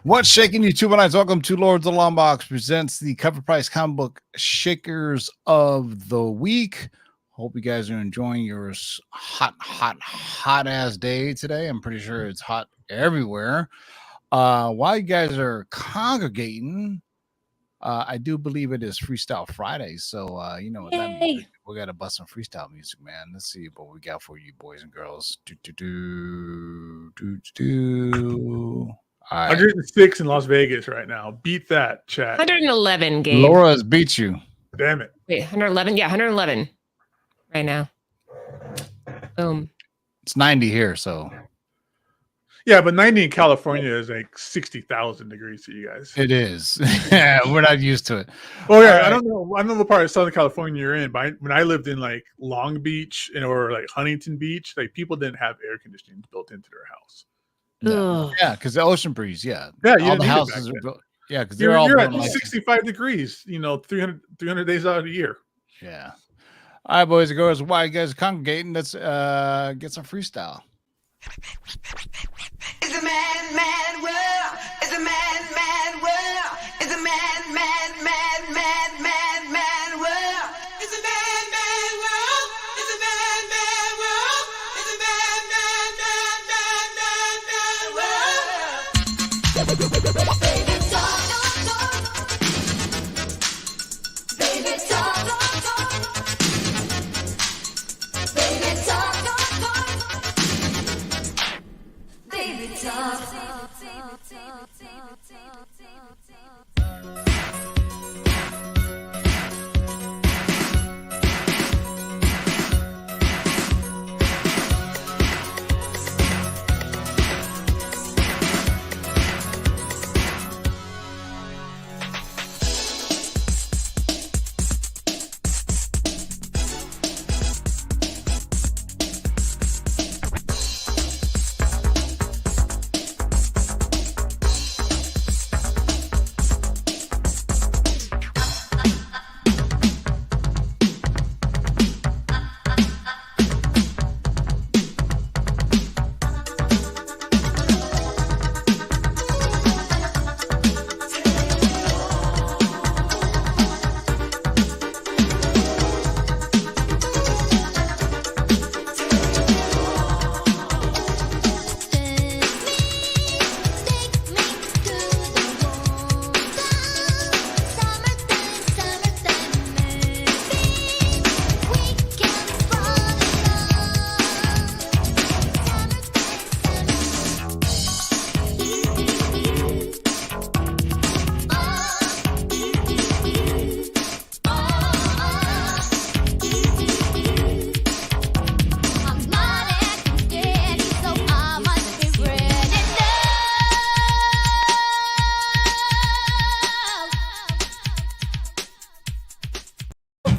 What's shaking YouTube and eyes? Welcome to Lords of the Long Box presents the Cover Price comic book shakers of the week. Hope you guys are enjoying your hot ass day today. I'm pretty sure it's hot everywhere. While you guys are congregating, I do believe it is Freestyle Friday. So you know what that means. We got to bust some freestyle music, man. Let's see what we got for you, boys and girls. Right. 106 in Las Vegas right now. Beat that, chat. 111, Gabe. Laura's beat you. Damn it. Wait, 111? Yeah, 111 right now. Boom. It's 90 here, so. Yeah, but 90 in California is like 60,000 degrees to you guys. It is. Yeah, we're not used to it. Oh yeah, right. I don't know what part of Southern California you're in, but when I lived in like Long Beach or like Huntington Beach, like people didn't have air conditioning built into their house. No. Yeah, because the ocean breeze. Yeah, all the houses are built. Yeah, because you're at 65 degrees. 300 days out of the year. Yeah. All right, boys and girls. While you guys are congregating, let's get some freestyle. It's a man world. It's a man world. It's a man world. It's a man world. It's a man world. It's a man world. Baby talk. Baby talk. Baby talk. Baby talk.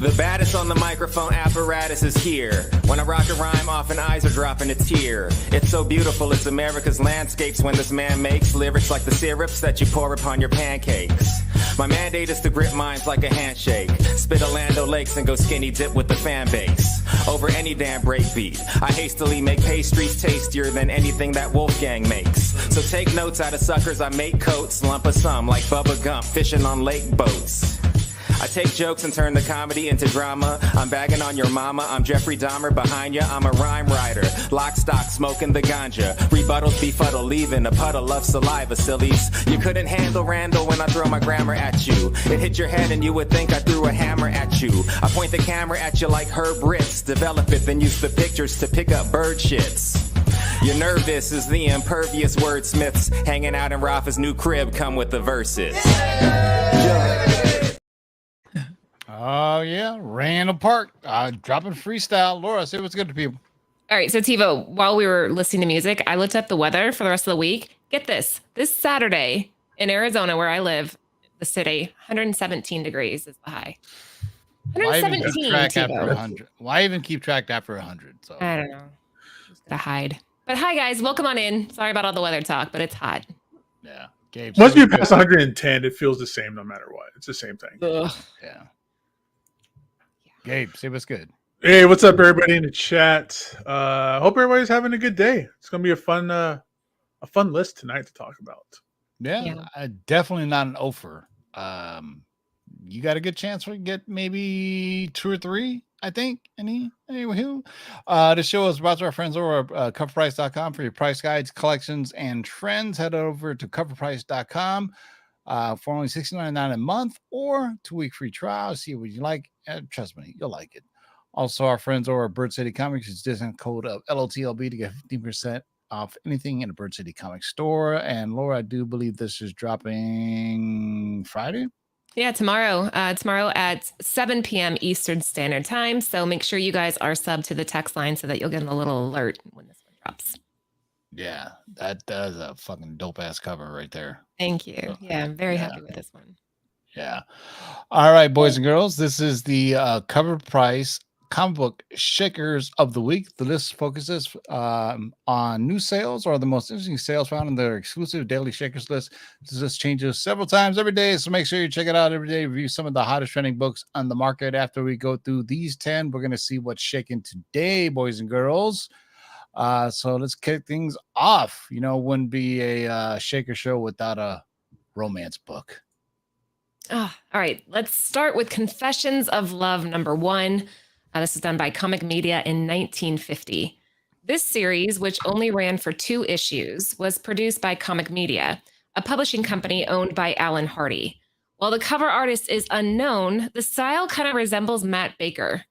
The baddest on the microphone apparatus is here. When I rock a rhyme, often eyes are dropping a tear. It's so beautiful, it's America's landscapes when this man makes lyrics like the syrups that you pour upon your pancakes. My mandate is to grip minds like a handshake. Spit Orlando Lakes and go skinny dip with the fan base. Over any damn breakbeat, I hastily make pastries tastier than anything that Wolfgang makes. So take notes out of suckers, I make coats, lump of some like Bubba Gump, fishing on lake boats. I take jokes and turn the comedy into drama. I'm bagging on your mama, I'm Jeffrey Dahmer behind ya. I'm a rhyme writer, lock stock, smoking the ganja. Rebuttals befuddle, leaving a puddle of saliva, sillies. You couldn't handle Randall when I throw my grammar at you. It hit your head and you would think I threw a hammer at you. I point the camera at you like Herb Ritz. Develop it, then use the pictures to pick up bird shits. You're nervous as the impervious wordsmiths hanging out in Rafa's new crib come with the verses. Oh, yeah. Randall Park. Dropping freestyle. Laura, say what's good to people. All right. So, TiVo, while we were listening to music, I looked up the weather for the rest of the week. Get this. This Saturday in Arizona, where I live, the city, 117 degrees is the high. 117. Why even keep track after 100? So I don't know. Just gotta hide. But hi, guys. Welcome on in. Sorry about all the weather talk, but it's hot. Yeah. Gabe, once you pass 110, it feels the same no matter what. It's the same thing. Ugh. Yeah. Gabe, say what's good. Hey, what's up, everybody in the chat? Hope everybody's having a good day. It's gonna be a fun list tonight to talk about. Yeah. Definitely not an offer. You got a good chance we get maybe 2 or 3, I think. Anywho, the show is brought to our friends over at coverprice.com for your price guides, collections, and trends. Head over to coverprice.com for only $69.99 a month or 2-week free trial. See what you like. Trust me, you'll like it. Also, our friends over at Bird City Comics use discount code of LOTLB to get 15% off anything in the Bird City Comics store. And Laura, I do believe this is dropping Friday. Yeah, tomorrow. Tomorrow at 7 p.m. Eastern Standard Time. So make sure you guys are subbed to the text line so that you'll get a little alert when this one drops. Yeah, that does a fucking dope ass cover right there. Thank you. Yeah, I'm very happy with this one. Yeah. All right, boys and girls. This is the Cover Price comic book shakers of the week. The list focuses on new sales or the most interesting sales found in their exclusive daily shakers list. This list changes several times every day, so make sure you check it out every day. Review some of the hottest trending books on the market. After we go through these 10, we're going to see what's shaking today, boys and girls. So let's kick things off. You know, wouldn't be a shaker show without a romance book. Oh, all right, let's start with Confessions of Love #1. This is done by Comic Media in 1950. This series, which only ran for 2 issues, was produced by Comic Media, a publishing company owned by Alan Hardy. While the cover artist is unknown, the style kind of resembles Matt Baker.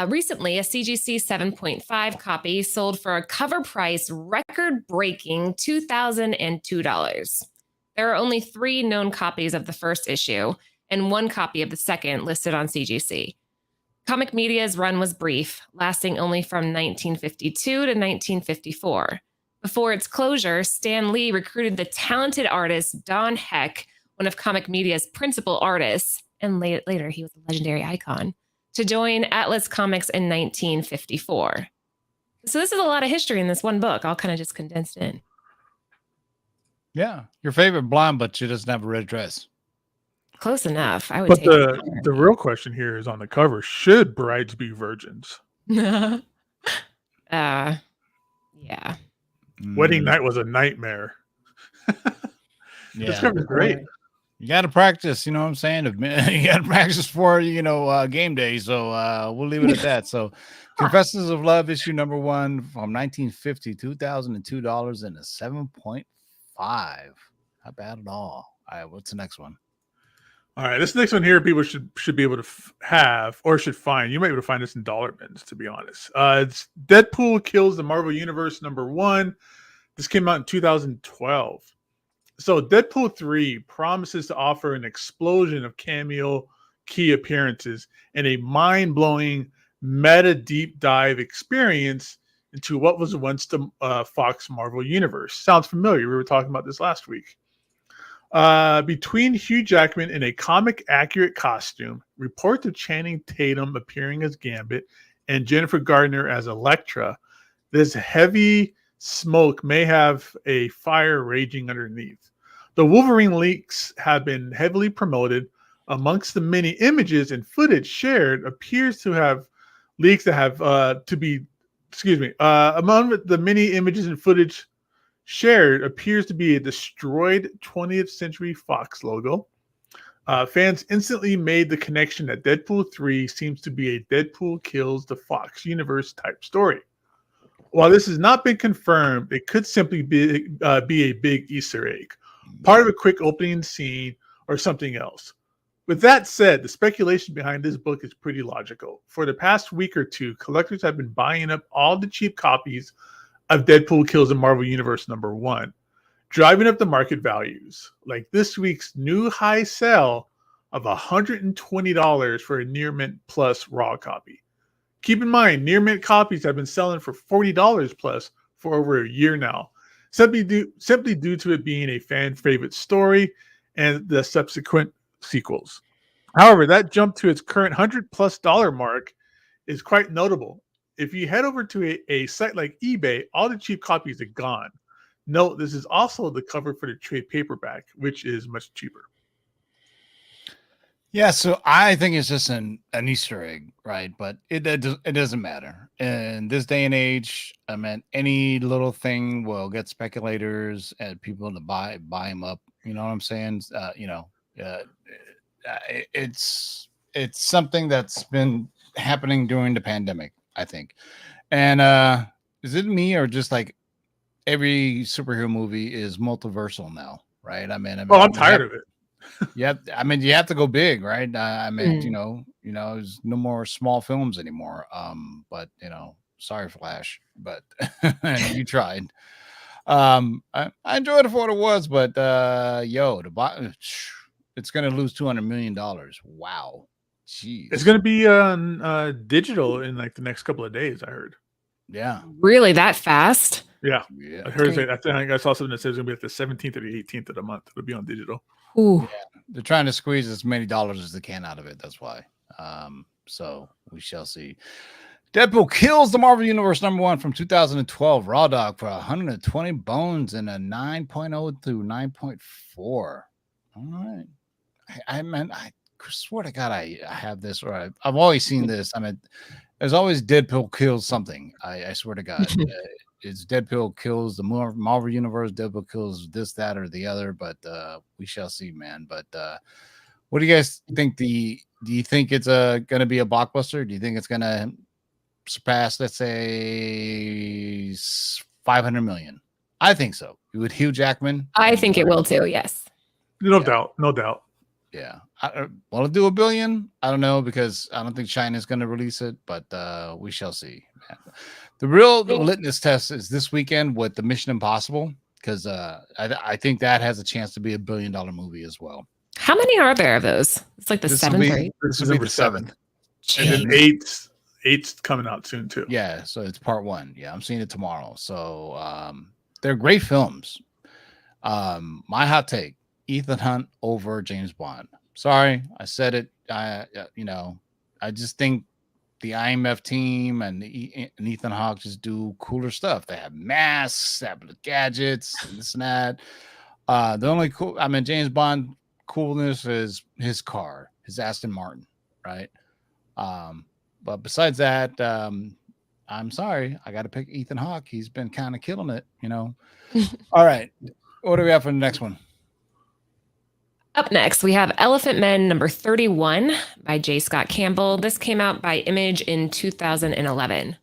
Recently, a CGC 7.5 copy sold for a cover price record-breaking $2,002. There are only 3 known copies of the first issue and 1 copy of the second listed on CGC. Comic Media's run was brief, lasting only from 1952 to 1954. Before its closure, Stan Lee recruited the talented artist Don Heck, one of Comic Media's principal artists, and later he was a legendary icon, to join Atlas Comics in 1954. So this is a lot of history in this one book, all kind of just condensed in. Yeah, your favorite blonde, but she doesn't have a red dress. Close enough. I would But take the real question here is on the cover: should brides be virgins? yeah. Wedding night was a nightmare. This cover's great. You got to practice, you know what I'm saying? You got to practice for, game day. So we'll leave it at that. So Confessions of Love, issue #1 from 1950, $2,002 and a 7.5. Not bad at all. All right, what's the next one? All right, this next one here, people should be able to have or should find. You might be able to find this in dollar bins, to be honest. It's Deadpool Kills the Marvel Universe #1. This came out in 2012. So Deadpool 3 promises to offer an explosion of cameo key appearances and a mind-blowing meta deep dive experience into what was once the Fox Marvel Universe. Sounds familiar. We were talking about this last week. Between Hugh Jackman in a comic-accurate costume, reports of Channing Tatum appearing as Gambit, and Jennifer Gardner as Elektra, this heavy smoke may have a fire raging underneath. The Wolverine leaks have been heavily promoted. Amongst the many images and footage shared appears to have leaks that have among the many images and footage shared appears to be a destroyed 20th Century Fox logo. Fans instantly made the connection that Deadpool 3 seems to be a Deadpool Kills the Fox Universe type story. While this has not been confirmed, it could simply be a big Easter egg, part of a quick opening scene, or something else. With that said, the speculation behind this book is pretty logical. For the past week or 2, collectors have been buying up all the cheap copies of Deadpool Kills the Marvel Universe #1, driving up the market values, like this week's new high sale of $120 for a Near Mint Plus raw copy. Keep in mind, Near Mint copies have been selling for $40 plus for over a year now, simply due to it being a fan favorite story and the subsequent sequels. However, that jump to its current $100+ mark is quite notable. If you head over to a site like eBay, all the cheap copies are gone. Note, this is also the cover for the trade paperback, which is much cheaper. Yeah, so I think it's just an Easter egg, right? But it doesn't matter. In this day and age, I mean, any little thing will get speculators and people to buy them up You know what I'm saying? It's something that's been happening during the pandemic, I think. And is it me or just like every superhero movie is multiversal now, right? Oh, I'm tired of it. You have to go big, right? Mm. There's no more small films anymore. But sorry, Flash, but you tried. I enjoyed it for what it was, but it's gonna lose $200 million. Wow, jeez, It's gonna be on digital in like the next couple of days. I heard. yeah, Really that fast? Yeah, yeah. I heard. Great. I think I saw something that says it's gonna be like the 17th or the 18th of the month. It'll be on digital. Ooh. They're trying to squeeze as many dollars as they can out of it. That's why. So we shall see. Deadpool kills the Marvel Universe #1 from 2012. Raw Dog for 120 bones and a 9.0 through 9.4. All right. I swear to God, I have this, or I've always seen this. There's always Deadpool kills something. I swear to God. It's Deadpool kills the Marvel Universe. Deadpool kills this, that, or the other. But we shall see, man. But what do you guys think? Do you think it's going to be a blockbuster? Do you think it's going to surpass, let's say, 500 million? I think so. With Hugh Jackman. I think it will too. Yes. No doubt. Yeah. Will it do $1 billion? I don't know, because I don't think China's going to release it, but we shall see. Man. The real litmus test is this weekend with the Mission Impossible, because I think that has a chance to be $1 billion movie as well. How many are there of those? It's like the seventh or eighth. This will be the seventh. And then eight's coming out soon too. Yeah, so it's part 1. Yeah, I'm seeing it tomorrow. So they're great films. My hot take: Ethan Hunt over James Bond. Sorry, I said it. I just think the IMF team and Ethan Hawke just do cooler stuff. They have masks, they have gadgets, and this and that. The only James Bond coolness is his car, his Aston Martin, right? But besides that, I'm sorry, I got to pick Ethan Hawke. He's been kind of killing it, All right, what do we have for the next one? Up next, we have Elephant Men #31 by J. Scott Campbell. This came out by Image in 2011.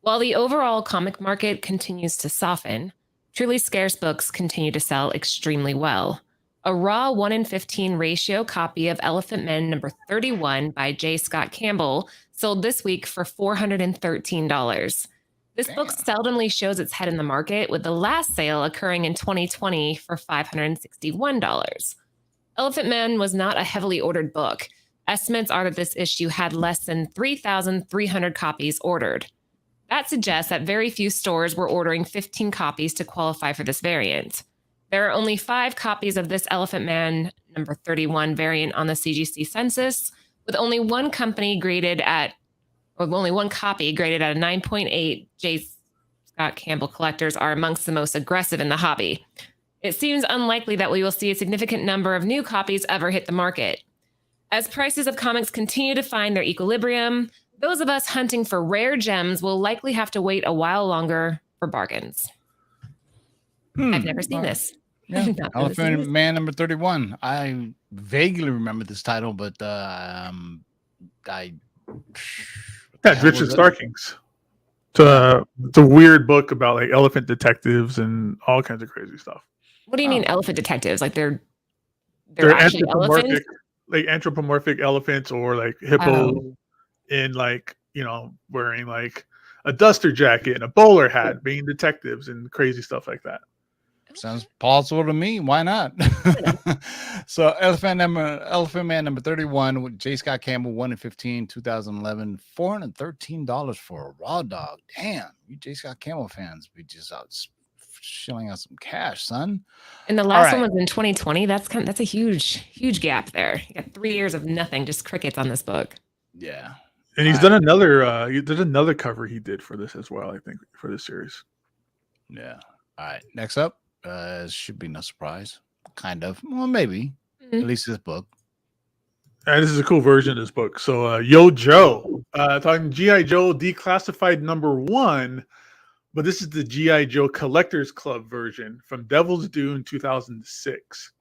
While the overall comic market continues to soften, truly scarce books continue to sell extremely well. A raw 1 in 15 ratio copy of Elephant Men #31 by J. Scott Campbell sold this week for $413. This book seldomly shows its head in the market, with the last sale occurring in 2020 for $561. Elephant Man was not a heavily ordered book. Estimates are that this issue had less than 3,300 copies ordered. That suggests that very few stores were ordering 15 copies to qualify for this variant. There are only 5 copies of this Elephant Man #31 variant on the CGC census, with only one copy graded at a 9.8. J. Scott Campbell collectors are amongst the most aggressive in the hobby. It seems unlikely that we will see a significant number of new copies ever hit the market. As prices of comics continue to find their equilibrium, those of us hunting for rare gems will likely have to wait a while longer for bargains. I've never seen this. Yeah. Elephant Man #31. I vaguely remember this title, but Yeah, Richard Starkings. It's a weird book about like elephant detectives and all kinds of crazy stuff. What do you mean elephant detectives? Like they're actually anthropomorphic, elephants? like anthropomorphic elephants, or like hippo in like, wearing like a duster jacket and a bowler hat, being detectives and crazy stuff like that. Sounds plausible to me. Why not? So Elephant Man #31 with J. Scott Campbell, 1 in 15, 2011, $413 for a raw dog. Damn, you J. Scott Campbell fans be just out shelling out some cash, son. And the last one was in 2020. That's a huge gap there. You got 3 years of nothing, just crickets on this book. Yeah. And he's done another cover he did for this as well, I think, for this series. Yeah. All right. Next up, should be no surprise. Kind of. Well, maybe. At least this book. And this is a cool version of this book. So Yo Joe, talking G.I. Joe Declassified #1, but this is the G.I. Joe Collectors Club version from Devil's Due in 2006.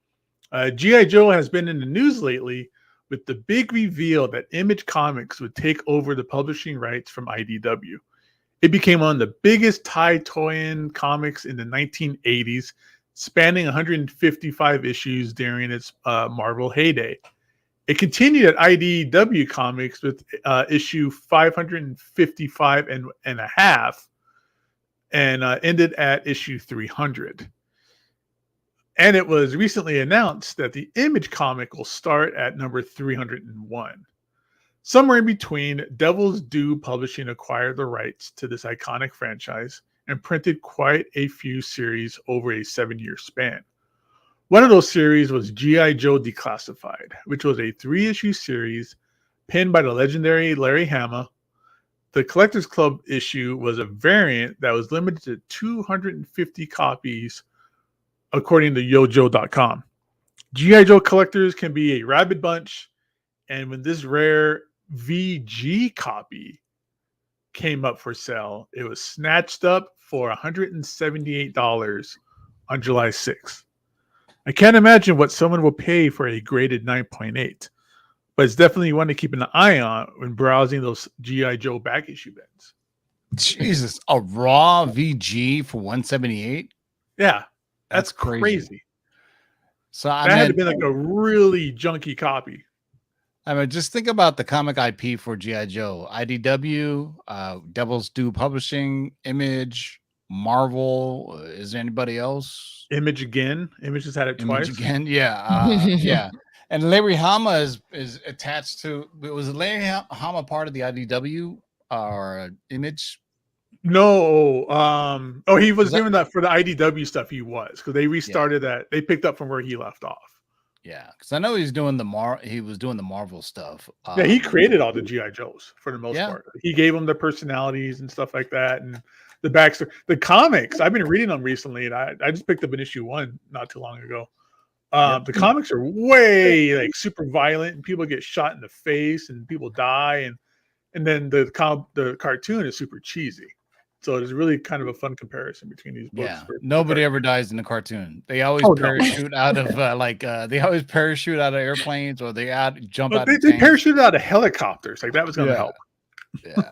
G.I. Joe has been in the news lately with the big reveal that Image Comics would take over the publishing rights from IDW. It became one of the biggest tie-toy-in comics in the 1980s, spanning 155 issues during its Marvel heyday. It continued at IDW Comics with issue 555 and a half, and ended at issue 300. And it was recently announced that the Image comic will start at number 301. Somewhere in between, Devil's Due Publishing acquired the rights to this iconic franchise and printed quite a few series over a 7-year span. One of those series was G.I. Joe Declassified, which was a 3-issue series penned by the legendary Larry Hama. The Collectors Club issue was a variant that was limited to 250 copies, according to yojo.com. G.I. Joe collectors can be a rabid bunch, and when this rare VG copy came up for sale, it was snatched up for $178 on July 6th. I can't imagine what someone will pay for a graded 9.8, but it's definitely one to keep an eye on when browsing those G.I. Joe back issue bins. Jesus, a raw VG for 178? Yeah, That's that's crazy. So That had to be like a really junky copy. I mean, just think about the comic IP for G.I. Joe. IDW, Devil's Due Publishing, Image, Marvel. Is there anybody else? Image again. Image has had it Image twice. again, yeah, yeah. And Larry Hama is attached to. Was Larry Hama part of the IDW or Image? No, he was Is that- doing that for the IDW stuff. He was, because they restarted that. They picked up from where he left off. Yeah, because I know he's doing he was doing the Marvel stuff. Yeah, he created all the GI Joes for the most Yeah. part. He gave them the personalities and stuff like that, and the backstory. The comics, I've been reading them recently, and I just picked up an issue 1 not too long ago. The comics are way like super violent, and people get shot in the face, and people die, and then the cartoon is super cheesy. So it's really kind of a fun comparison between these books. Yeah, nobody ever dies in the cartoon. They always parachute out of they always parachute out of airplanes, or they jump out. They parachuted out of helicopters. Like that was going to help. Yeah.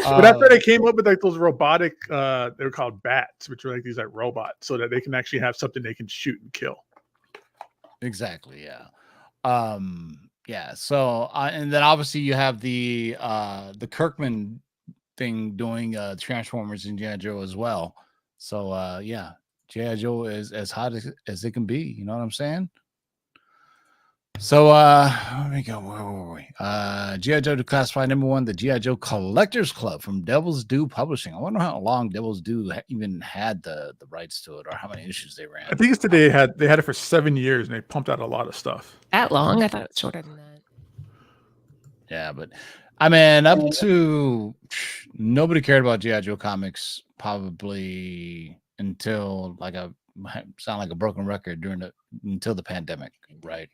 But after they came up with like those robotic, they were called bats, which are like these like robots, so that they can actually have something they can shoot and kill. Exactly. Yeah. Yeah. So and then obviously you have the Kirkman thing doing Transformers and G.I. Joe as well. So yeah, G.I. Joe is as hot as it can be. You know what I'm saying? So let me go. Where were we? G.I. Joe Declassified #1, the G.I. Joe Collectors Club from Devil's Due Publishing. I wonder how long Devil's Due even had the rights to it, or how many issues they ran. I think it's that they had it for 7 years and they pumped out a lot of stuff. That long? I thought it was shorter than that. Yeah, but I mean, up to nobody cared about G.I. Joe comics probably until sound like a broken record until the pandemic, right?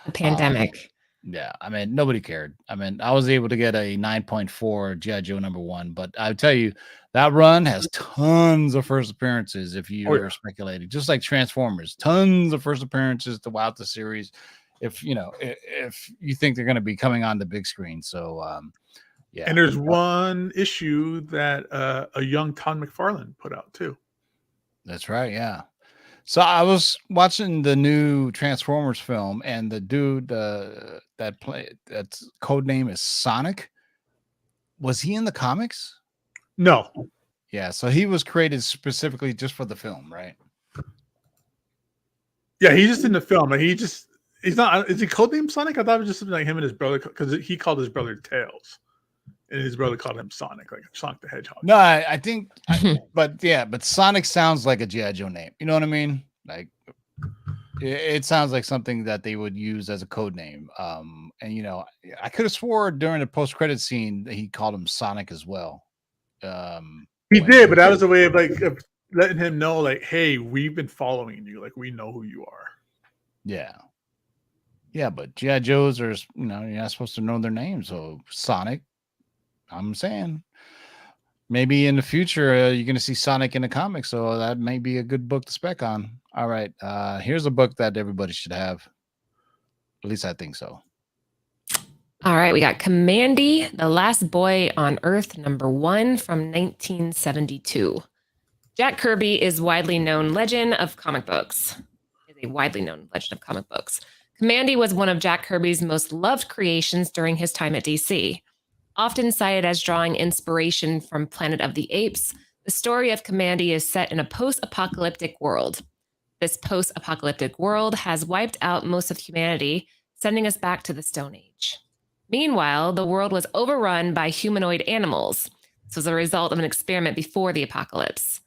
The pandemic. Yeah, I mean, nobody cared. I mean, I was able to get a 9.4 G.I. Joe #1, but I tell you, that run has tons of first appearances. If you're speculating, just like Transformers, tons of first appearances throughout the series. If you think they're going to be coming on the big screen, so yeah. And there's one issue that a young Todd McFarlane put out too. That's right. Yeah. So I was watching the new Transformers film, and the dude that's code name is Sonic. Was he in the comics? No. Yeah. So he was created specifically just for the film, right? Yeah, he's just in the film. Like he's not. Is he codename Sonic? I thought it was just something like him and his brother, because he called his brother Tails, and his brother called him Sonic, like Sonic the Hedgehog. No, I think, but Sonic sounds like a G.I. Joe name. You know what I mean? Like, it sounds like something that they would use as a code name. And I could have swore during the post-credit scene that he called him Sonic as well. He did, but that was a way of of letting him know, like, hey, we've been following you, like we know who you are. Yeah. Yeah, but G.I. Joes are, you're not supposed to know their names. So Sonic, I'm saying. maybe in the future you're going to see Sonic in the comics, so that may be a good book to spec on. All right, here's a book that everybody should have. At least I think so. All right, we got Commandy, The Last Boy on Earth, #1 from 1972. Jack Kirby is widely known legend of comic books. Is a widely known legend of comic books. Commandy was one of Jack Kirby's most loved creations during his time at DC. Often cited as drawing inspiration from Planet of the Apes, the story of Commandy is set in a post-apocalyptic world. This post-apocalyptic world has wiped out most of humanity, sending us back to the Stone Age. Meanwhile, the world was overrun by humanoid animals. This was a result of an experiment before the apocalypse.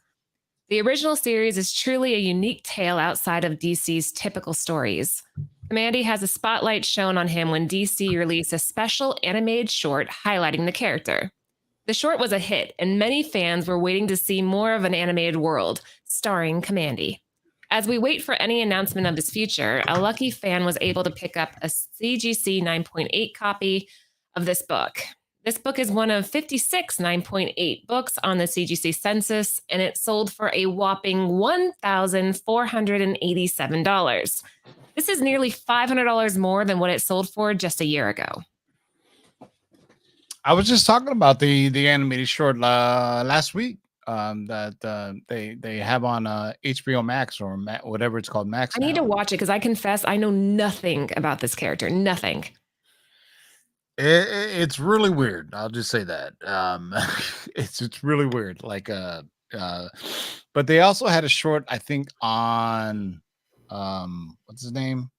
The original series is truly a unique tale outside of DC's typical stories. Commandy has a spotlight shown on him when DC released a special animated short highlighting the character. The short was a hit, and many fans were waiting to see more of an animated world starring Commandy. As we wait for any announcement of his future, a lucky fan was able to pick up a CGC 9.8 copy of this book. This book is one of 56 9.8 books on the CGC census, and it sold for a whopping $1,487. This is nearly $500 more than what it sold for just a year ago. I was just talking about the animated short last week that they have on HBO Max or whatever it's called, Max. I need to watch it because I confess I know nothing about this character. Nothing. It's really weird. I'll just say that. It's really weird. Like but they also had a short, I think, on what's his name?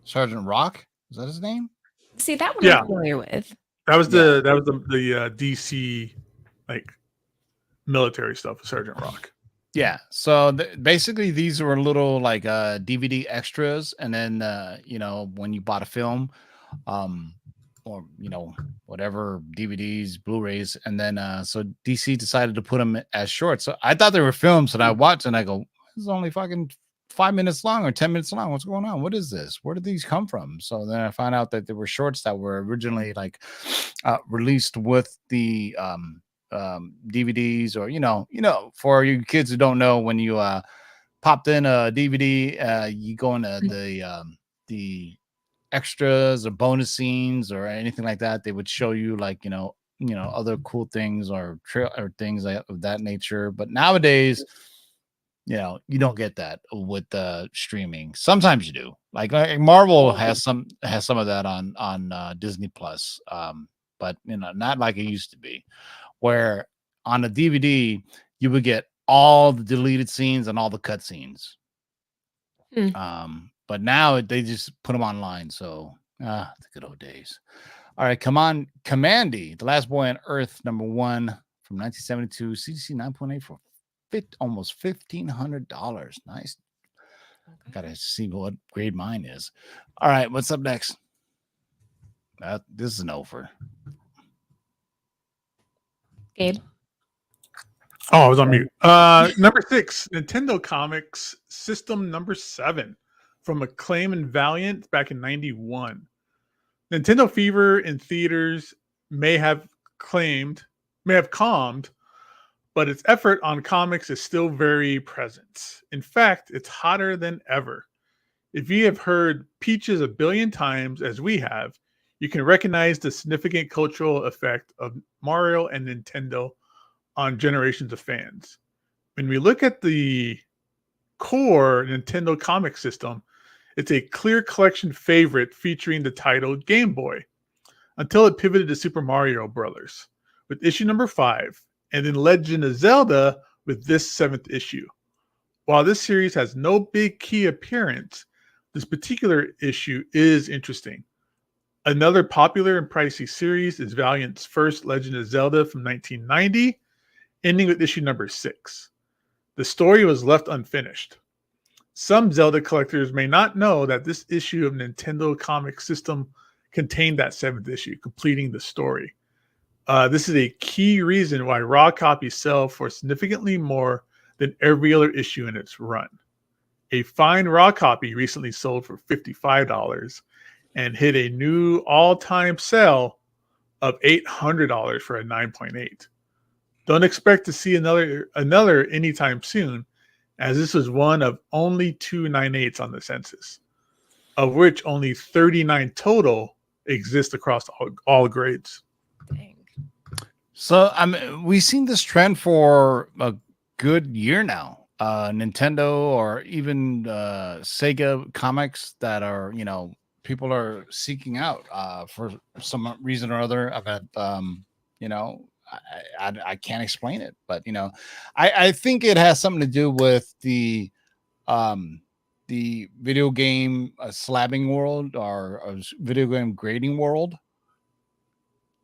Sergeant Rock. Is that his name? See, that one Yeah. I'm familiar with. That was the DC like military stuff with Sergeant Rock. Yeah. So basically, these were little like DVD extras, and then when you bought a film, or whatever DVDs, Blu-rays, and then so DC decided to put them as shorts. So I thought they were films, and I watched, and I go, "This is only fucking 5 minutes long or 10 minutes long. What's going on? What is this? Where did these come from?" So then I found out that there were shorts that were originally like released with the DVDs, or for you kids who don't know, when you popped in a DVD, you go into the extras or bonus scenes or anything like that. They would show you like other cool things or things of that nature. But nowadays, you don't get that with streaming. Sometimes you do. Like Marvel has some of that on Disney Plus, but not like it used to be, where on a DVD you would get all the deleted scenes and all the cut scenes. But now they just put them online. So the good old days. All right, come on, Commandy, The Last Boy on Earth, #1 from 1972, CGC 9.8 for almost $1,500. Nice. Okay. Gotta see what grade mine is. All right, what's up next? This is an over. Gabe. Oh, I was on mute. #6, Nintendo Comics System #7 from Acclaim and Valiant back in '91. Nintendo fever in theaters may have calmed, but its effort on comics is still very present. In fact, it's hotter than ever. If you have heard Peaches a billion times, as we have, you can recognize the significant cultural effect of Mario and Nintendo on generations of fans. When we look at the core Nintendo comic system, it's a clear collection favorite featuring the title Game Boy, until it pivoted to Super Mario Brothers with issue #5, and then Legend of Zelda with this 7th issue. While this series has no big key appearance, this particular issue is interesting. Another popular and pricey series is Valiant's first Legend of Zelda from 1990, ending with issue #6. The story was left unfinished. Some Zelda collectors may not know that this issue of Nintendo Comic System contained that 7th issue, completing the story. This is a key reason why raw copies sell for significantly more than every other issue in its run. A fine raw copy recently sold for $55 and hit a new all-time sale of $800 for a 9.8. Don't expect to see another anytime soon, as this was one of only 2 9/8s on the census, of which only 39 total exist across all grades. Dang. So we've seen this trend for a good year now. Nintendo or even Sega comics that are, people are seeking out for some reason or other. I've had, I can't explain it, but I think it has something to do with the video game slabbing world or video game grading world.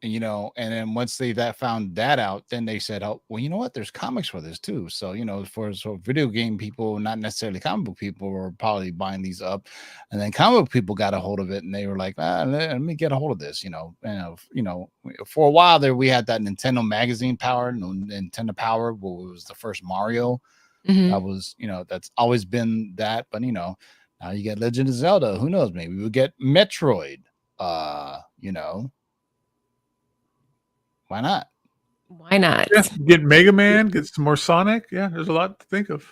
And then once they found that out, then they said, oh, well, you know what? There's comics for this too. So, so video game people, not necessarily comic book people, were probably buying these up. And then comic book people got a hold of it and they were like, let me get a hold of this, for a while there, we had that Nintendo magazine power, Nintendo Power, what was the first Mario. Mhm. That was, that's always been that. But, now you get Legend of Zelda. Who knows? Maybe we'll get Metroid, why not? Why not? Yeah, get Mega Man, get some more Sonic. Yeah, there's a lot to think of.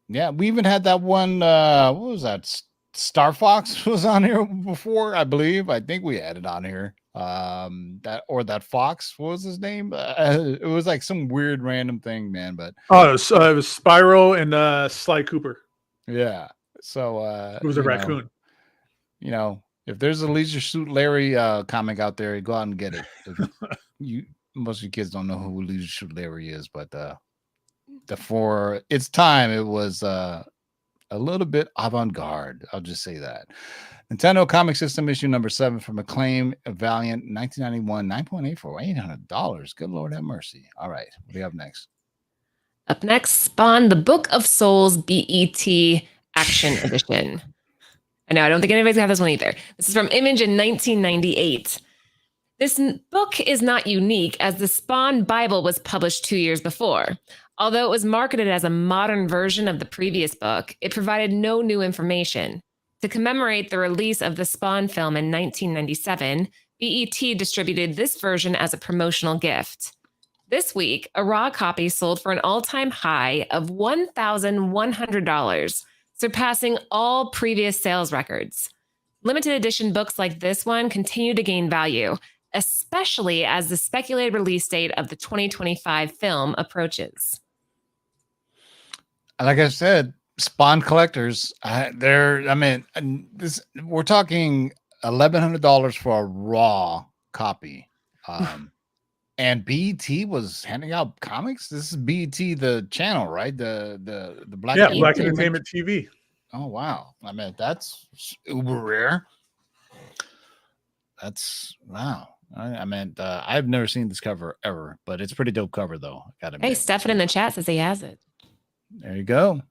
Yeah, we even had that one. What was that? Star Fox was on here before, I believe. I think we had it on here. That Fox. What was his name? It was like some weird random thing, man. But it was Spyro and Sly Cooper. yeah. So it was a raccoon. If there's a Leisure Suit Larry comic out there, go out and get it. Most of you kids don't know who Leisure Suit Larry is, but for its time, it was a little bit avant-garde. I'll just say that. Nintendo Comic System issue number 7 from Acclaim, Valiant, 1991, 9.8 for $800. Good Lord have mercy. All right, what do you have next? Up next, Spawn, the Book of Souls BET Action Edition. I know, I don't think anybody's got this one either. This is from Image in 1998. This book is not unique, as the Spawn Bible was published 2 years before. Although it was marketed as a modern version of the previous book, it provided no new information. To commemorate the release of the Spawn film in 1997, BET distributed this version as a promotional gift. This week, a raw copy sold for an all-time high of $1,100, surpassing all previous sales records. Limited edition books like this one continue to gain value, especially as the speculated release date of the 2025 film approaches. Like I said, Spawn collectors, we're talking $1,100 for a raw copy. And BET was handing out comics. This is BET, the channel, right? The Black Black Entertainment TV. Oh wow! That's uber rare. That's wow. I've never seen this cover ever, but it's a pretty dope cover though. Hey, Stefan in the chat says he has it. There you go.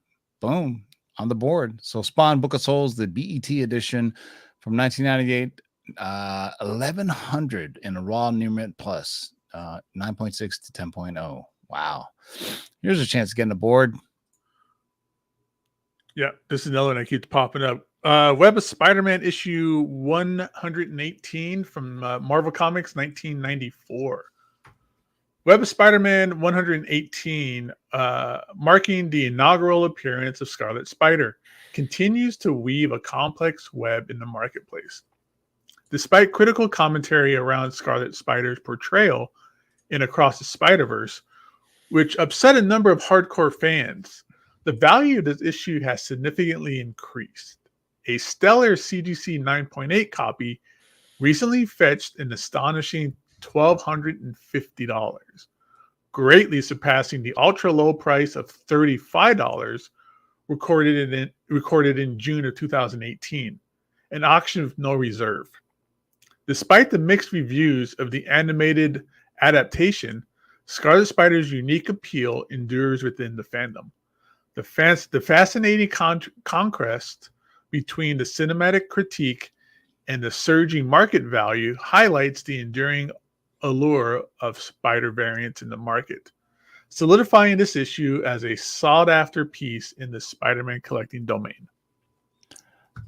Boom. On the board. So Spawn Book of Souls, the BET edition from 1998, 1,100 in a raw near mint plus, 9.6 to 10.0. Wow. Here's a chance to get on the board. Yeah, this is another one that keeps popping up. Web of Spider-Man issue 118 from Marvel Comics 1994. Web of Spider-Man 118, marking the inaugural appearance of Scarlet Spider, continues to weave a complex web in the marketplace. Despite critical commentary around Scarlet Spider's portrayal in Across the Spider-Verse, which upset a number of hardcore fans, the value of this issue has significantly increased. A stellar CGC 9.8 copy recently fetched an astonishing $1,250, greatly surpassing the ultra low price of $35 recorded in June of 2018, an auction with no reserve. Despite the mixed reviews of the animated adaptation, Scarlet Spider's unique appeal endures within the fandom. The fascinating contrast between the cinematic critique and the surging market value highlights the enduring allure of Spider variants in the market, solidifying this issue as a sought-after piece in the Spider-Man collecting domain.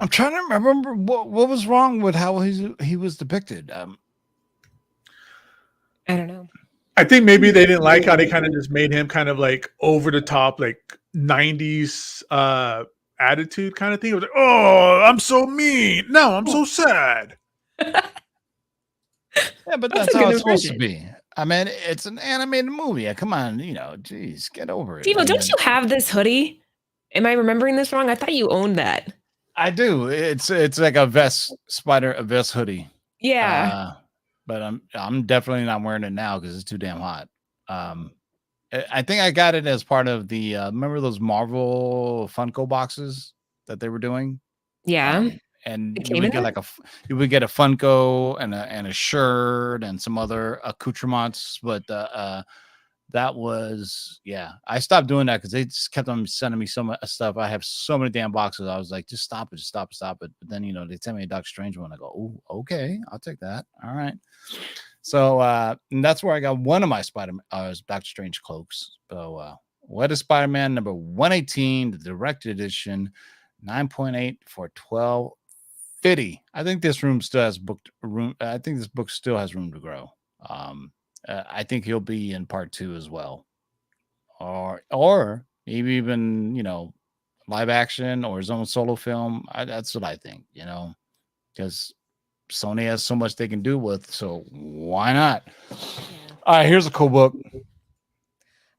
I'm trying to remember what was wrong with how he was depicted. I don't know. I think maybe they didn't like how they kind of just made him kind of like over the top, like 90s attitude kind of thing. It was like, oh, I'm so mean. No, I'm so sad. Yeah, but That's that's a how good it's supposed to impression. be. I mean, it's an animated movie. Come on, geez, get over it. Tivo, I don't mean, you have this hoodie? Am I remembering this wrong? I thought you owned that. I do. It's like a vest hoodie. Yeah. But I'm definitely not wearing it now because it's too damn hot. I think I got it as part of the remember those Marvel Funko boxes that they were doing? Yeah. And It you came would in get there? you would get a Funko and a shirt and some other accoutrements, but that was I stopped doing that because they just kept on sending me so much stuff. I have so many damn boxes. I was like, just stop it, stop it. But then they sent me a Doctor Strange one. I go, oh, okay, I'll take that. All right. So and that's where I got one of my Doctor Strange cloaks. So what is Spider-Man number 118, the directed edition, 9.8 for 12.50. I think this room still has booked room. I think this book still has room to grow. I think he'll be in part 2 as well, or maybe even live action or his own solo film. That's what I think. Because Sony has so much they can do with, so why not? All right, here's a cool book.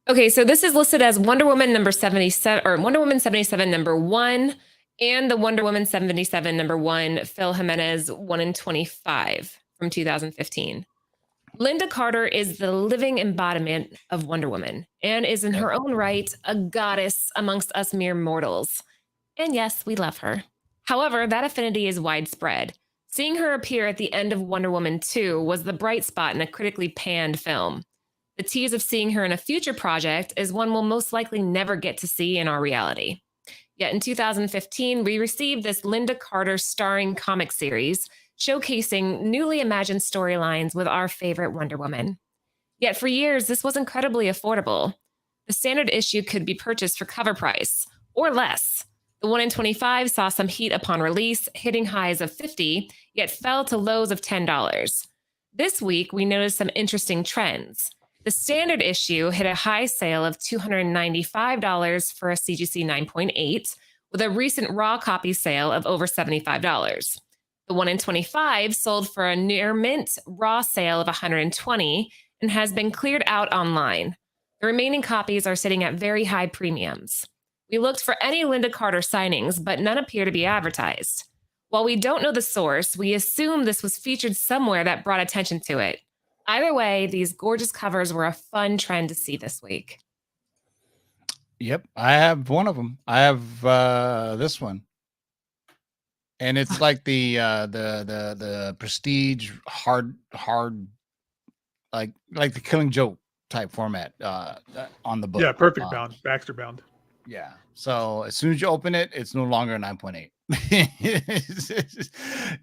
Okay, so this is listed as Wonder Woman number 77 or Wonder Woman 77 number 1 and the Wonder Woman 77 number 1 Phil Jimenez 1 in 25 from 2015. Linda Carter is the living embodiment of Wonder Woman and is in her own right a goddess amongst us mere mortals. And yes, we love her. However, that affinity is widespread. Seeing her appear at the end of Wonder Woman 2 was the bright spot in a critically panned film. The tease of seeing her in a future project is one we'll most likely never get to see in our reality. Yet in 2015, we received this Linda Carter starring comic series showcasing newly imagined storylines with our favorite Wonder Woman. Yet for years, this was incredibly affordable. The standard issue could be purchased for cover price or less. The 1 in 25 saw some heat upon release, hitting highs of $50, yet fell to lows of $10. This week, we noticed some interesting trends. The standard issue hit a high sale of $295 for a CGC 9.8, with a recent raw copy sale of over $75. The 1 in 25 sold for a near mint raw sale of $120 and has been cleared out online. The remaining copies are sitting at very high premiums. We looked for any Linda Carter signings, but none appear to be advertised. While we don't know the source, we assume this was featured somewhere that brought attention to it. Either way, these gorgeous covers were a fun trend to see this week. Yep, I have one of them. I have this one, and it's like the prestige hard like the Killing Joke type format on the book. Yeah, perfect bound, Baxter bound. Yeah. So as soon as you open it, it's no longer a 9.8.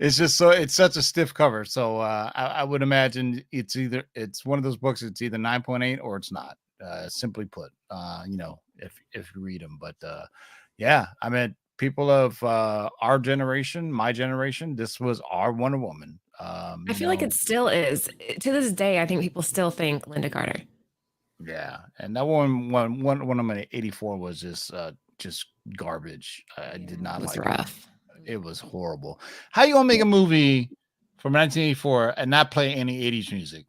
It's just so it's such a stiff cover. So I would imagine it's one of those books. It's either 9.8 or it's not. Simply put, if you read them. But yeah, I mean, people of our generation, my generation, this was our Wonder Woman. I feel like it still is. To this day, I think people still think Linda Carter. Yeah, and that one of my 84 was just garbage. I did not like rough. It was horrible. How you gonna make a movie from 1984 and not play any 80s music?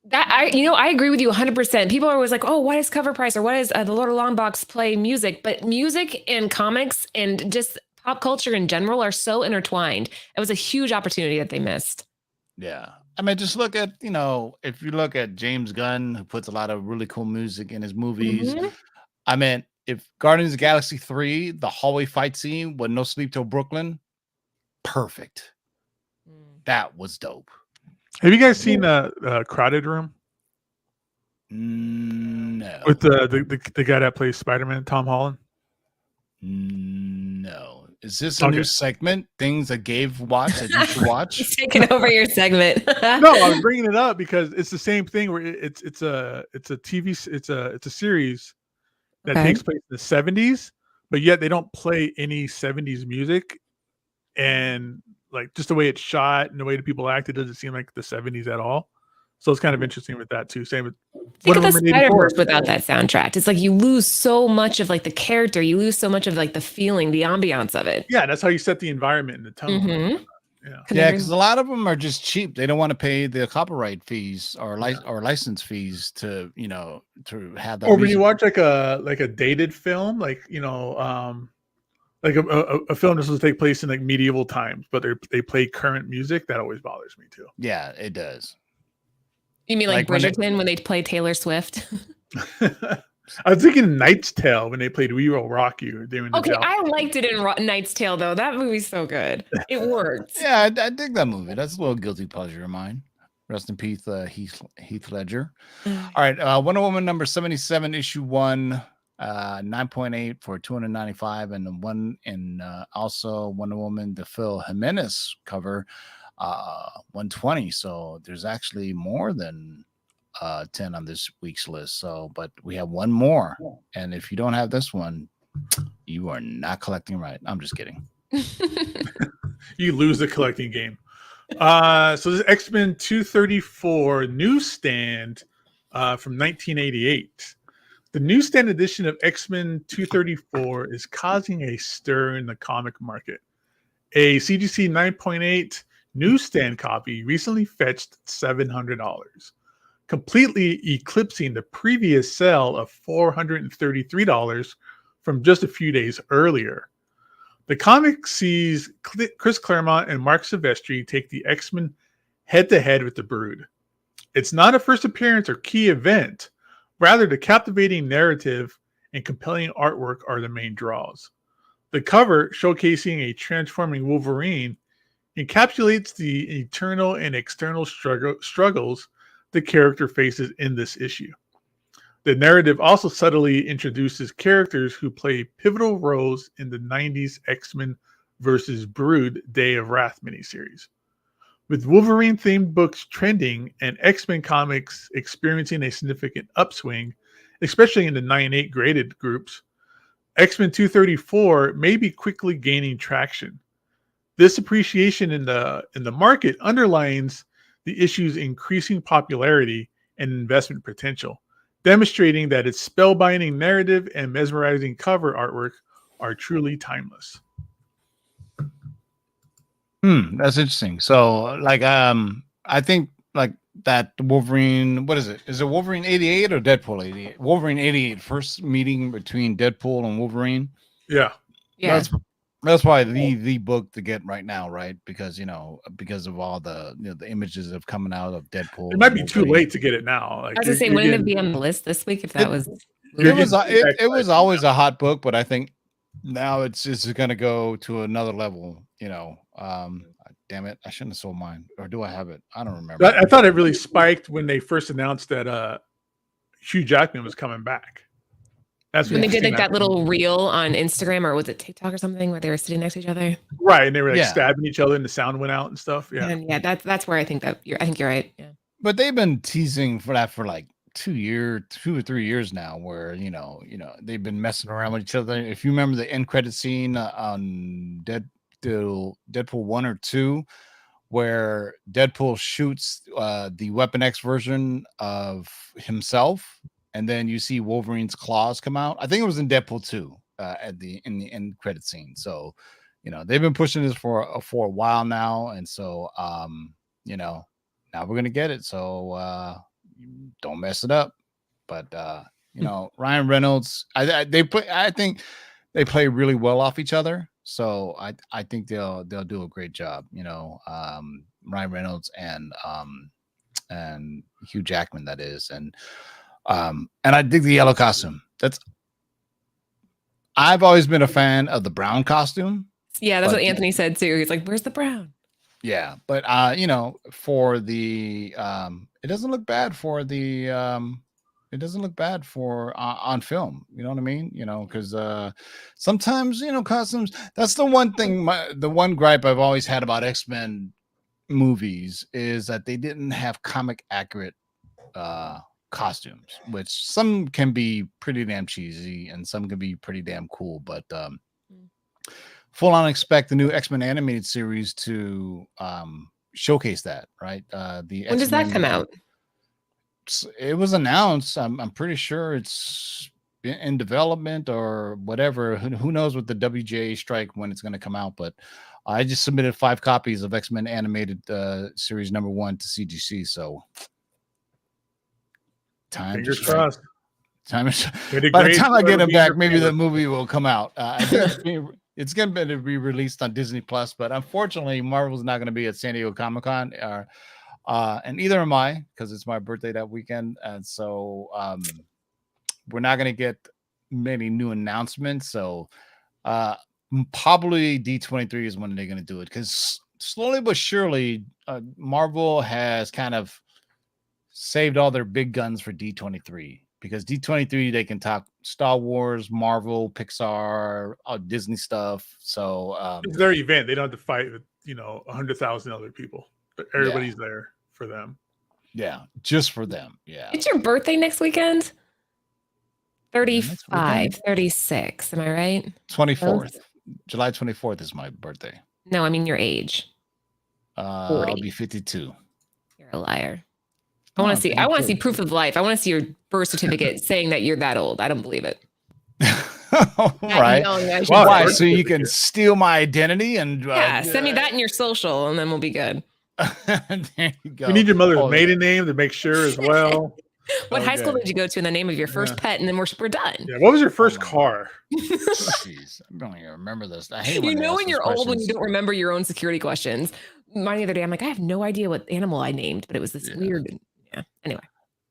That I agree with you 100%. People are always like, "Oh, why does CovrPrice or why does the Lord of Longbox play music?" But music and comics and just pop culture in general are so intertwined. It was a huge opportunity that they missed. Yeah. I mean, just look at, if you look at James Gunn, who puts a lot of really cool music in his movies. Mhm. I mean, if Guardians of the Galaxy 3, the hallway fight scene with No Sleep Till Brooklyn, perfect. That was dope. Have you guys seen Crowded Room? No. With the guy that plays Spider-Man, Tom Holland? No. Is this a new segment? Things that Gabe watched that you should watch? He's taking over your segment. No, I was bringing it up because it's the same thing where it's a series that takes place in the 70s, but yet they don't play any 70s music, and like just the way it's shot and the way the people act, it doesn't seem like the 70s at all. So it's kind of interesting with that too. Same with Think of the Wonder Woman 84. Spider-Verse without that soundtrack. It's like you lose so much of like the character, you lose so much of like the feeling, the ambiance of it. Yeah, that's how you set the environment and the tone. Mhm. Yeah. Yeah, because a lot of them are just cheap. They don't want to pay the copyright fees or license fees to to have that. Or when you music. watch like a dated film, like like a film that's supposed to take place in like medieval times, but they play current music, that always bothers me too. Yeah, it does. You mean like Like Bridgerton when they play Taylor Swift? I was thinking Knight's Tale when they played "We Will Rock You." Doing the Okay, Dallas. I liked it in Knight's Tale though. That movie's so good. It worked. Yeah, I dig that movie. That's a little guilty pleasure of mine. Rest in peace, Heath Ledger. All right, Wonder Woman number 77, issue 1, 9.8 for $295, and the one in also Wonder Woman, the Phil Jimenez cover, 120. So there's actually more than 10 on this week's list. So, but we have one more, and if you don't have this one, you are not collecting right. I'm just kidding. You lose the collecting game. So this is X-Men 234 newsstand from 1988. The newsstand edition of X-Men 234 is causing a stir in the comic market. A CGC 9.8 newsstand copy recently fetched $700, completely eclipsing the previous sale of $433 from just a few days earlier. The comic sees Chris Claremont and Mark Silvestri take the X-Men head-to-head with the Brood. It's not a first appearance or key event. Rather, the captivating narrative and compelling artwork are the main draws. The cover, showcasing a transforming Wolverine, encapsulates the internal and external struggles the character faces in this issue. The narrative also subtly introduces characters who play pivotal roles in the 90s X-Men vs. Brood Day of Wrath miniseries. With Wolverine-themed books trending and X-Men comics experiencing a significant upswing, especially in the 9.8 graded groups, X-Men 234 may be quickly gaining traction. This appreciation in the market underlines the issue's increasing popularity and investment potential, demonstrating that its spellbinding narrative and mesmerizing cover artwork are truly timeless. That's interesting. So, like, I think like that Wolverine. What is it? Is it Wolverine 88 or Deadpool 88? Wolverine 88, first meeting between Deadpool and Wolverine. Yeah. Yeah. That's probably the book to get right now, right? Because because of all the the images of coming out of Deadpool. It might be too late to get it now. Like, I was gonna say, wouldn't it be on the list this week if that was? It was always a hot book, but I think now it's just going to go to another level. Damn it, I shouldn't have sold mine, or do I have it? I don't remember. I thought it really spiked when they first announced that Hugh Jackman was coming back. That's when they did like that little reel on Instagram, or was it TikTok or something, where they were sitting next to each other, right? And they were like stabbing each other, and the sound went out and stuff. Yeah, and that's where I think you're right. Yeah, but they've been teasing for that for like 2 or 3 years now, where they've been messing around with each other. If you remember the end credit scene on Deadpool 1 or 2, where Deadpool shoots the Weapon X version of himself, and then you see Wolverine's claws come out. I think it was in Deadpool 2 in the end credit scene. So they've been pushing this for a while now, and so now we're gonna get it. So don't mess it up. But Ryan Reynolds, I think they play really well off each other. So I think they'll do a great job. Ryan Reynolds and Hugh Jackman, that is, and I dig the yellow costume. I've always been a fan of the brown costume. Yeah, that's what Anthony said too. He's like, "Where's the brown?" Yeah, but for the it doesn't look bad for the on film. You know what I mean? Because sometimes costumes. That's the one thing. The one gripe I've always had about X-Men movies is that they didn't have comic accurate costumes, which some can be pretty damn cheesy and some can be pretty damn cool. But full on expect the new X-Men animated series to showcase that, right? When does that come out? it was announced. I'm pretty sure it's in development or whatever. Who knows with the WGA strike when it's going to come out? But I just submitted 5 copies of X-Men animated series #1 to CGC. So time Fingers to strike. crossed. Time is, Way by the to time I grade get it whoever back, being maybe your the favorite. movie will come out. I think it's going to be released on Disney Plus, but unfortunately, Marvel's not going to be at San Diego Comic-Con, and either am I, because it's my birthday that weekend, and so we're not going to get many new announcements. So probably D23 is when they're going to do it, because slowly but surely, Marvel has kind of saved all their big guns for D23, because D23 they can talk Star Wars, Marvel, Pixar, Disney stuff. So It's their event. They don't have to fight with 100,000 other people. Everybody's there for them. yeah, just for them. Yeah. It's your birthday next weekend? next 35, weekend? 36. Am I right? 24th. July 24th is my birthday. No, I mean your age. I'll 40. be 52. You're a liar. I want to see. thank I want to you. see proof of life. I want to see your birth certificate saying that you're that old. I don't believe it. All That right. young, I should Wow, say. Why? birth So you can certificate. steal my identity and Yeah, send me that in your social, and then we'll be good. there you go. We need your mother's Oh, maiden name to make sure as well. What high school Okay. did you go to, and the name of your first Yeah. pet, and then we're done. Yeah. What was your first my car? Jeez, I don't even remember this. I hate You when they know ask when those you're old when you questions. don't remember your own security questions. Mine the other day, I'm like, I have no idea what animal I named, but it was this Yeah. weird. Yeah. Anyway,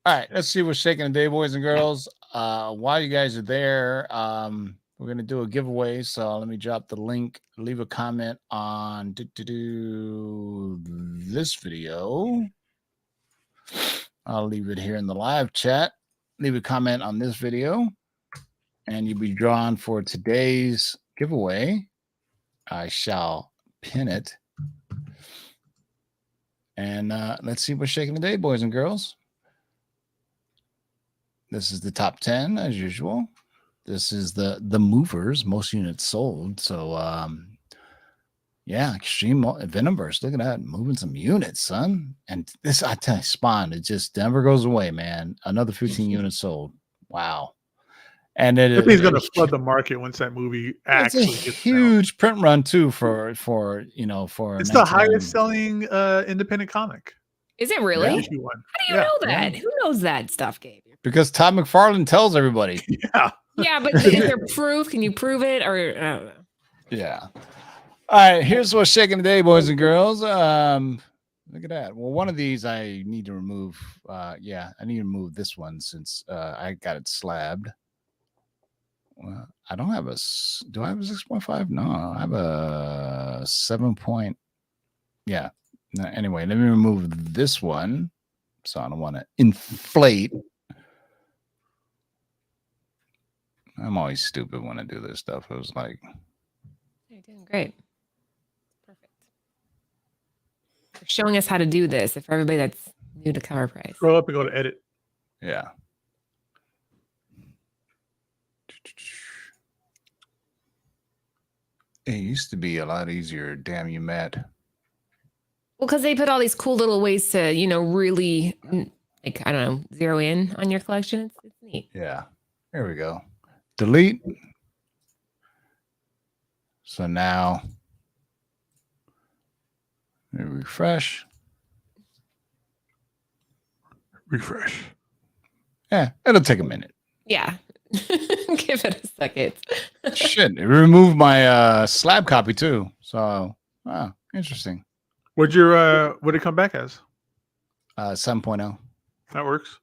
All right, let's see what's shaking today, boys and girls. While you guys are there, we're gonna do a giveaway. So let me drop the link. Leave a comment on this video. I'll leave it here in the live chat. Leave a comment on this video, and you'll be drawn for today's giveaway. I shall pin it. And let's see what's shaking today, boys and girls. This is the top 10 as usual. This is the movers, most units sold. So yeah, Extreme Venomverse. Look at that, moving some units, son. And this, I tell you, Spawn, it just never goes away, man. Another 15 units sold. Wow. And I think he's going to it's flood the market once that movie a actually gets out. huge print run too for It's 19 the highest selling independent comic. is it really? Yeah. Issue one. How do you know that? Who knows that stuff, Gabe? because Todd McFarlane tells everybody. Yeah. Yeah, but is there proof? Can you prove it? Or I don't know. Yeah. All right, here's what's shaking today, boys and girls. Look at that. Well, one of these I need to remove. Yeah, I need to remove this one since I got it slabbed. Well, I don't have do I have a 6.5? No, I have a 7 point. Yeah. No, anyway, let me remove this one. So I don't want to inflate. I'm always stupid when I do this stuff. It was like, You're doing great. Perfect. For showing us how to do this. For everybody that's new to CovrPrice. Scroll up and go to edit. yeah. It used to be a lot easier. Damn you, Matt. Well, because they put all these cool little ways to, really, like, I don't know, zero in on your collection. It's neat. Yeah. There we go. Delete. So now, let me refresh. Refresh. Yeah, it'll take a minute. Yeah. Give it a second. Shit, it removed my slab copy too. So, wow, interesting. What'd it come back as? 7.0. That works.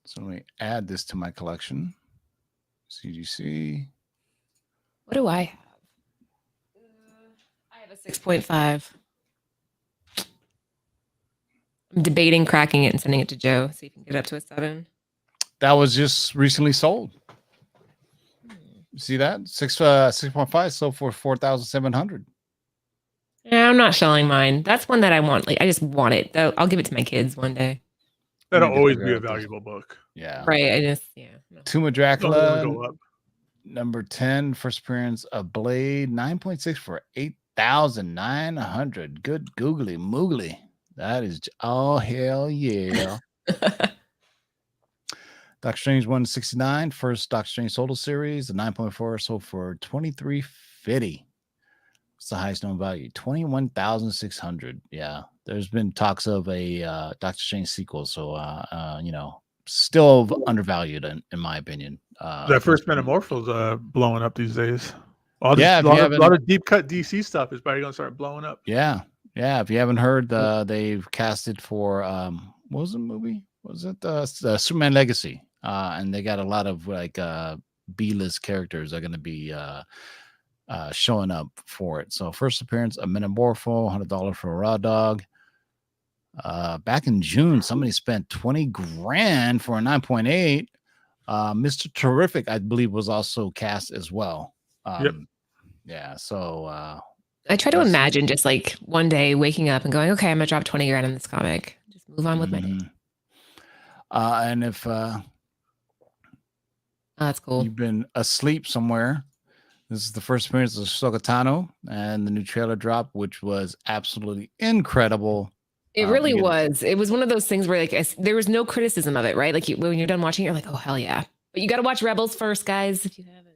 So let me add this to my collection. CGC. What do I have? I have a 6.5. I'm debating cracking it and sending it to Joe so you can get up to a 7. That was just recently sold. See that? 6.5 sold for 4,700. Yeah, I'm not selling mine. That's one that I want. Like, I just want it. Though I'll give it to my kids one day. That'll Need to always figure be a out this. valuable book. Yeah. Right. I just, no. Tomb of It'll only Dracula, go up. number 10, first appearance of Blade, 9.6 for 8,900. Good googly moogly. That is, oh, hell yeah. Doctor Strange 169, first Doctor Strange solo series, the 9.4 sold for $23.50. It's the highest known value, 21,600. Yeah, there's been talks of a Doctor Strange sequel, so still undervalued in my opinion. That first Metamorpho's blowing up these days. A Yeah, if you lot haven't- of deep cut DC stuff is probably gonna start blowing up. Yeah. If you haven't heard, they've casted for what was the movie? Was it Superman Legacy? And they got a lot of like B-list characters are going to be showing up for it. So first appearance, a Metamorpho, $100 for a raw dog. Back in June, somebody spent 20 grand for a 9.8. Mr. Terrific, I believe, was also cast as well. Yep. Yeah. So I try to imagine just like one day waking up and going, okay, I'm gonna drop 20 grand on this comic. Just move on with my day. And if That's cool. you've been asleep somewhere, this is the first appearance of Ahsoka Tano, and the new trailer drop, which was absolutely incredible. It really was. It was one of those things where like there was no criticism of it, right? Like when you're done watching, you're like, oh hell yeah! But you got to watch Rebels first, guys, if you haven't.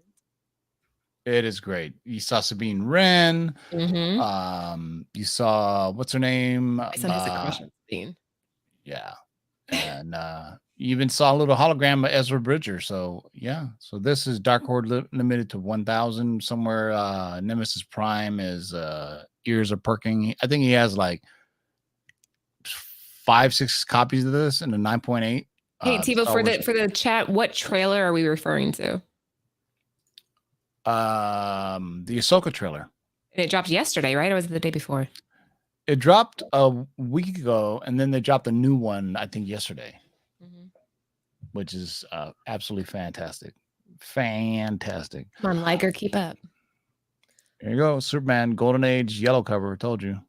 It is great. You saw Sabine Wren. You saw what's her name? My son has a crush on Sabine. Yeah, and you even saw a little hologram of Ezra Bridger. So yeah, so this is Dark Horde limited to 1,000 somewhere. Nemesis Prime is ears are perking. I think he has like 5-6 copies of this in a 9.8. Hey Tivo, for the chat, what trailer are we referring to? The Ahsoka trailer. And it dropped yesterday, right? Or was it the day before? It dropped a week ago, and then they dropped a new one, I think, yesterday, which is absolutely fantastic. Fantastic. Come on, Liger, keep up. There you go. Superman Golden Age yellow cover. Told you.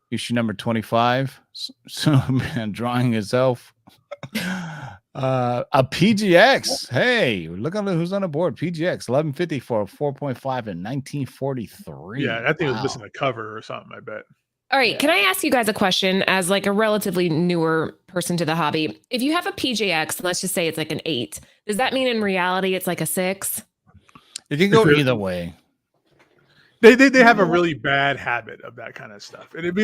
Issue number 25. Superman drawing himself. A PGX. Hey, look at who's on the board. PGX 1150 for a 4.5 in 1943. Yeah, I think it was missing a cover or something, I bet. All right, can I ask you guys a question as like a relatively newer person to the hobby? If you have a PJX, let's just say it's like an 8, does that mean in reality it's like a 6? It can go either way. They have a really bad habit of that kind of stuff. And it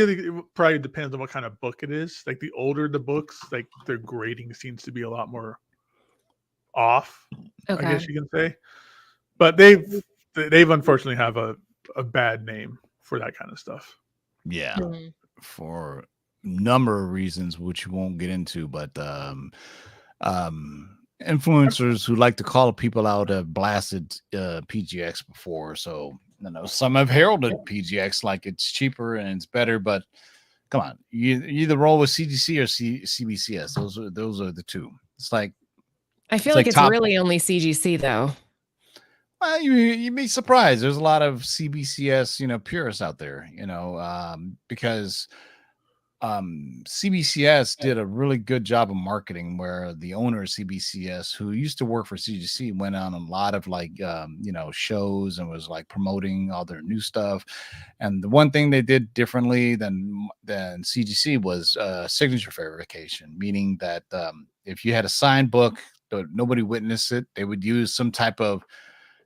probably depends on what kind of book it is. Like the older the books, like their grading seems to be a lot more off, Okay. I guess you can say. But they've unfortunately have a bad name for that kind of stuff. Yeah. For a number of reasons, which you won't get into, but influencers who like to call people out have blasted PGX before. So some have heralded PGX like it's cheaper and it's better, but come on, you either roll with CGC or CBCS. Those are the two. It's like I feel like it's really only CGC though. Well, you'd be surprised. There's a lot of CBCS, purists out there, because CBCS did a really good job of marketing, where the owner of CBCS, who used to work for CGC, went on a lot of shows and was like promoting all their new stuff. And the one thing they did differently than CGC was signature verification, meaning that if you had a signed book, but nobody witnessed it, they would use some type of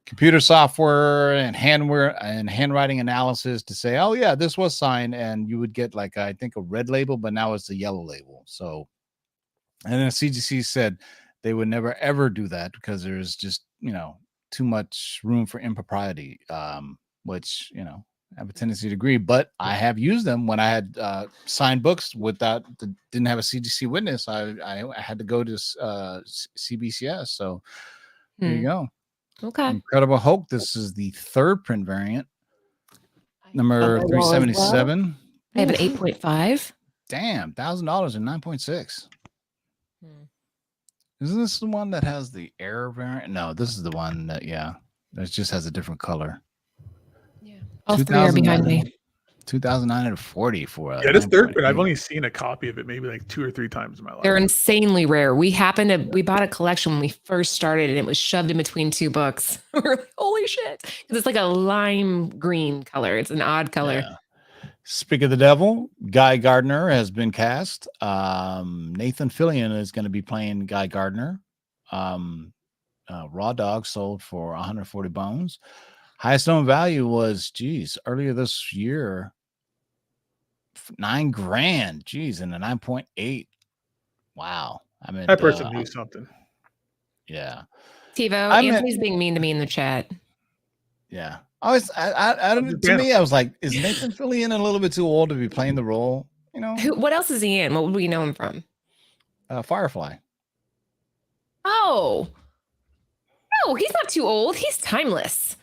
computer software and handwriting analysis to say, oh yeah, this was signed, and you would get like, I think, a red label, but now it's a yellow label. So, and then CGC said they would never ever do that because there's just too much room for impropriety, which I have a tendency to agree. But I have used them when I had signed books didn't have a CGC witness. I had to go to CBCS. So there you go. Okay. Incredible Hulk. This is the third print variant. Number 377. I have an 8.5. Damn, $1,000 and 9.6. Isn't this the one that has the air variant? No, this is the one that just has a different color. Yeah. All three are behind me. 2,940 for this third print. I've only seen a copy of it maybe like 2 or 3 times in my life. They're insanely rare. We bought a collection when we first started, and it was shoved in between 2 books. We're like, holy shit. Because it's like a lime green color. It's an odd color. Speak of the Devil, Guy Gardner has been cast. Nathan Fillion is going to be playing Guy Gardner. Raw Dog sold for 140 bones. Highest known value was, earlier this year, $9,000. Geez, and a 9.8. Wow. I mean, That person knew something. Yeah. TiVo, Anthony's being mean to me in the chat. Yeah. To me, I was like, is Nathan Fillion a little bit too old to be playing the role? You know, What else is he in? What would we know him from? Firefly. Oh, no, he's not too old. He's timeless.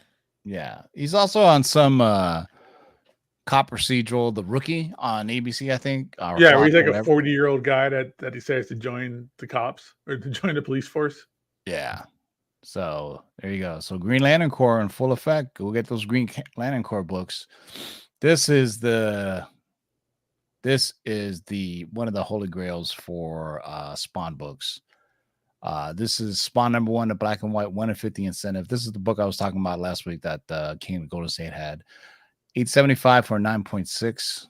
Yeah, he's also on some cop procedural, The Rookie on ABC, I think. Yeah, where he's like a 40-year-old guy that decides to join the cops or to join the police force. Yeah. So there you go. So Green Lantern Corps in full effect. Go get those Green Lantern Corps books. This is the one of the holy grails for Spawn books. This is Spawn number 1, the black and white 1 in 50 incentive. This is the book I was talking about last week that King of Golden State had. $875 for 9.6,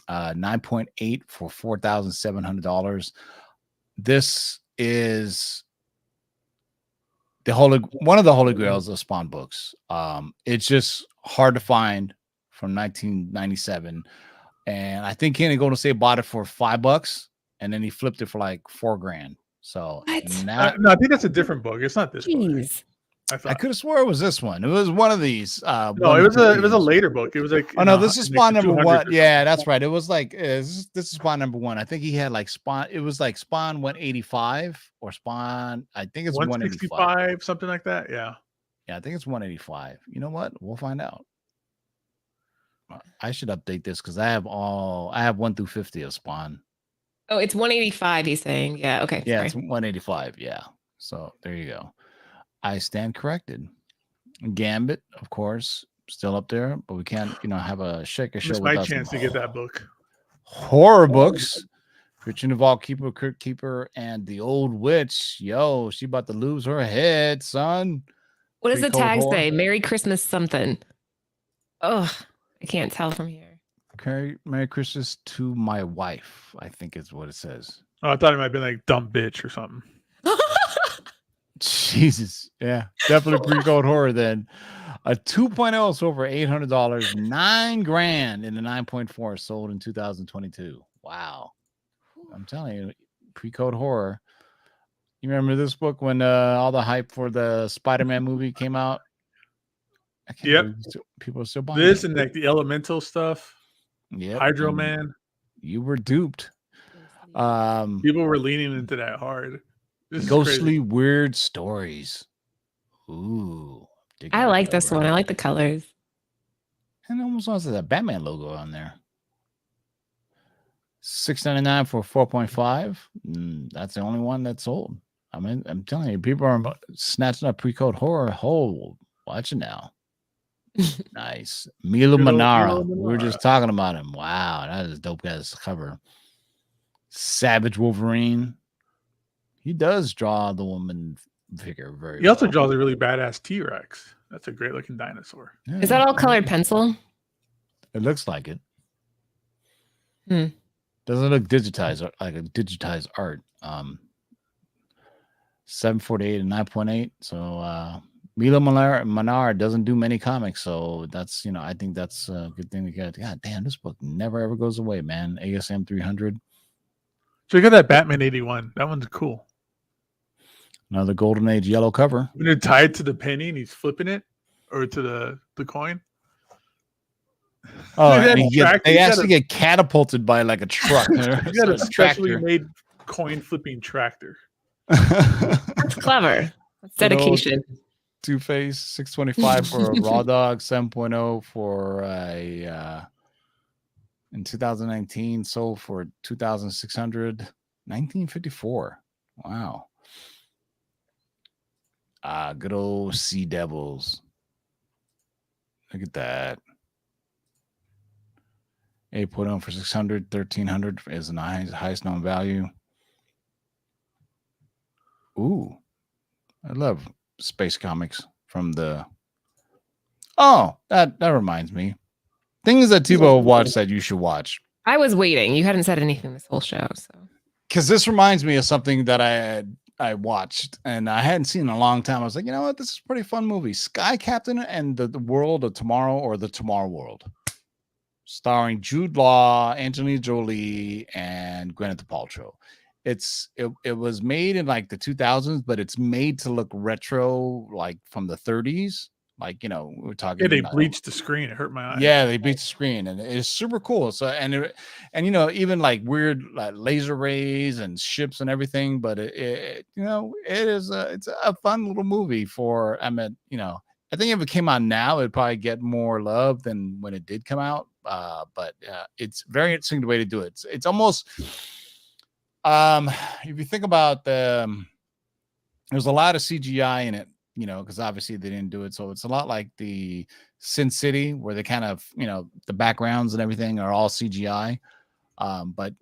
9.8 for $4,700. This is one of the holy grails of Spawn books. It's just hard to find from 1997, and I think King of Golden State bought it for $5, and then he flipped it for like $4,000. So now, no, I think that's a different book. It's not this book. I could have swore it was this one. It was one of these. No, it was a later book. It was like this is Spawn number 1. Yeah, that's right. It was like this is Spawn number 1. I think he had like Spawn. It was like Spawn 185 or Spawn. I think it's 165, something like that. Yeah. Yeah, I think it's 185. You know what? We'll find out. I should update this because I have 1 through 50 of Spawn. Oh, it's 185. He's saying, yeah. Okay. Yeah, sorry. it's 185. Yeah. So there you go. I stand corrected. Gambit, of course, still up there, but we can't, have a shaker show. It's my chance to get that book. Horror books. Richard Naval, Keeper, Kurt Keeper, and the Old Witch. Yo, she about to lose her head, son. What does the tag say? Merry Christmas something. Oh, I can't tell from here. Merry Christmas to my wife, I think is what it says. Oh, I thought it might have been like dumb bitch or something. Jesus. Yeah, definitely pre-code horror then. A 2.0 sold for $800, $9,000 in the 9.4 sold in 2022. Wow. I'm telling you, pre-code horror. You remember this book when all the hype for the Spider-Man movie came out? Yep. People are still buying this it. And like the elemental stuff. Yep. Hydro Man. You were duped. People were leaning into that hard. Ghostly weird stories. Ooh. I like this one. I like the colors. And it almost has a Batman logo on there. $6.99 for 4.5. That's the only one that's sold. I mean, I'm telling you, people are snatching up pre-code horror. Watch it now. Nice. Milo Manara. We were just talking about him. Wow, that is dope ass cover. Savage Wolverine. He does draw the woman figure very well. He also draws a really badass T-Rex. That's a great looking dinosaur. Yeah. Is that all colored pencil? It looks like it. Doesn't look digitized like a digitized art. 748 and 9.8. So Milo Manara doesn't do many comics, so that's I think that's a good thing to get. God damn, this book never ever goes away, man. ASM 300. So you got that Batman 81. That one's cool. Another Golden Age yellow cover. When they're tied to the penny and he's flipping it, or to the coin. Oh, they actually get catapulted by like a truck. You got a specially made coin flipping tractor. That's clever. That's dedication. Two-Face, $625 for a Raw Dog, 7.0 for a in 2019, sold for $2,600, 1954. Wow. Good old Sea Devils. Look at that. 8.0 for $600, $1,300 is the highest known value. Ooh, I love space comics from the. Oh, that reminds me. things that Tebow watched that you should watch. I was waiting. You hadn't said anything this whole show, so. Because this reminds me of something that I watched and I hadn't seen in a long time. I was like, you know what? This is a pretty fun movie. Sky Captain and the World of Tomorrow, or the Tomorrow World, starring Jude Law, Angelina Jolie, and Gwyneth Paltrow. It was made in like the 2000s, but it's made to look retro, like from the 30s. Like, you know, we're talking. Yeah, they bleached the screen. It hurt my eyes. Yeah, they bleached the screen, and it's super cool. So, and you know, even like weird like laser rays and ships and everything. But it you know, it's a fun little movie for. I mean, you know, I think if it came out now, it'd probably get more love than when it did come out. But it's very interesting the way to do it. It's almost, if you think about there's a lot of CGI in it. You know, because obviously they didn't do it. So it's a lot like the Sin City, where they kind of, you know, the backgrounds and everything are all CGI. But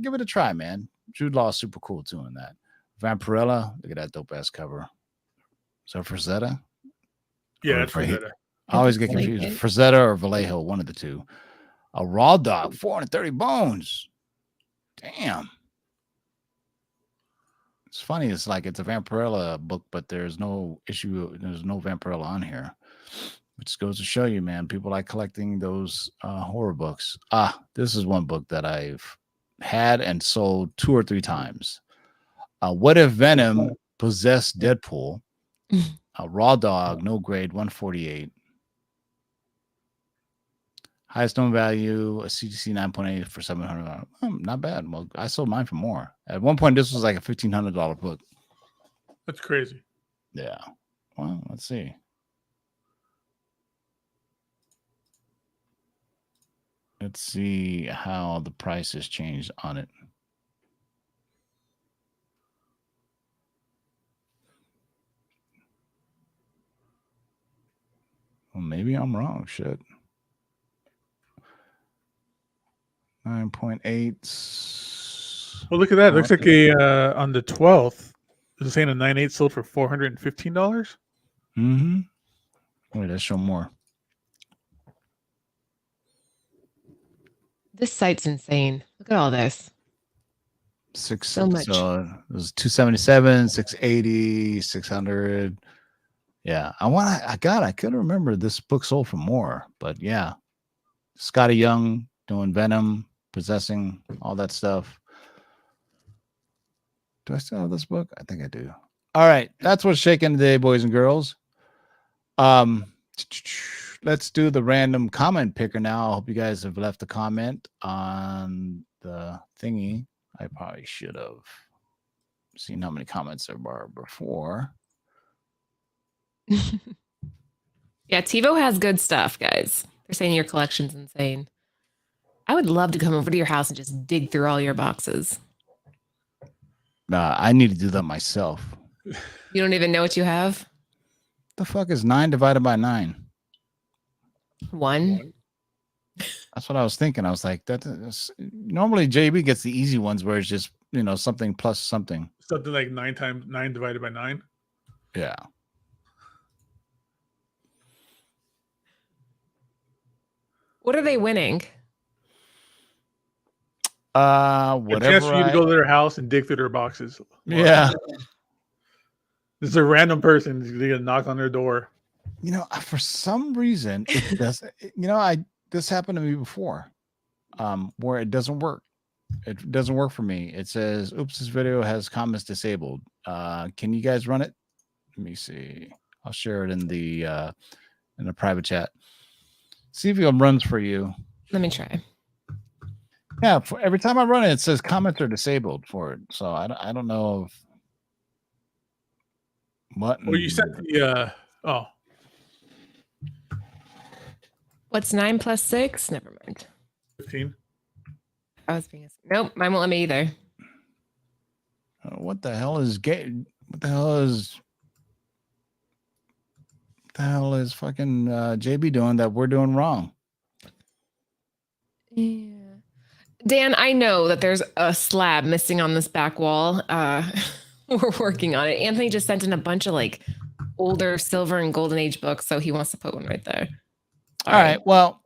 give it a try, man. Jude Law is super cool too in that. Vampirella, look at that dope ass cover. Is that Frazetta? Yeah, that's Frazetta. I always get confused. Frazetta or Vallejo, one of the two. A Raw Dog, 430 bones. Damn. It's funny. It's like it's a Vampirella book, but there's no issue. There's no Vampirella on here, which goes to show you, man. People like collecting those horror books. This is one book that I've had and sold 2 or 3 times. What if Venom possessed Deadpool? Raw Dog, no grade, 148. Highest known value, a CGC 9.8 for $700. Not bad. Well, I sold mine for more. At one point, this was like a $1,500 book. That's crazy. Yeah. Well, let's see. Let's see how the price has changed on it. Well, maybe I'm wrong. Shit. 9.8. Well, look at that. Looks like on the 12th, it's saying a 9.8 sold for $415. Mm-hmm. Wait, let's show more. This site's insane. Look at all this. So much. So it was 277, 680, 600. Yeah, I couldn't remember this book sold for more, but yeah, Scotty Young doing Venom, possessing all that stuff. Do I still have this book? I think I do. All right, that's what's shaking today, boys and girls. Let's do the random comment picker now. I hope you guys have left a comment on the thingy. I probably should have seen how many comments there were before. Yeah, TiVo has good stuff, guys. They're saying your collection's insane. I would love to come over to your house and just dig through all your boxes. I need to do that myself. You don't even know what you have? The fuck is 9 divided by 9? 1. That's what I was thinking. I was like, normally JB gets the easy ones where it's just, you know, something plus something. Something like 9 times 9 divided by 9. Yeah. What are they winning? Whatever. A chance for you to go to their house and dig through their boxes. Yeah. This is a random person. They're gonna knock on their door. You know, for some reason, it doesn't. You know, this happened to me before, where it doesn't work. It doesn't work for me. It says, "Oops, this video has comments disabled." Can you guys run it? Let me see. I'll share it in the private chat. See if it runs for you. Let me try. Yeah, for every time I run it, it says comments are disabled for it. So I don't know if what. Well, you sent the What's 9 plus 6? Never mind. 15. I was being nope. Mine won't let me either. What the hell is Gabe? What the hell is fucking JB doing that we're doing wrong? Yeah. Dan, I know that there's a slab missing on this back wall. We're working on it. Anthony just sent in a bunch of like older silver and golden age books, so he wants to put one right there. All right. Well,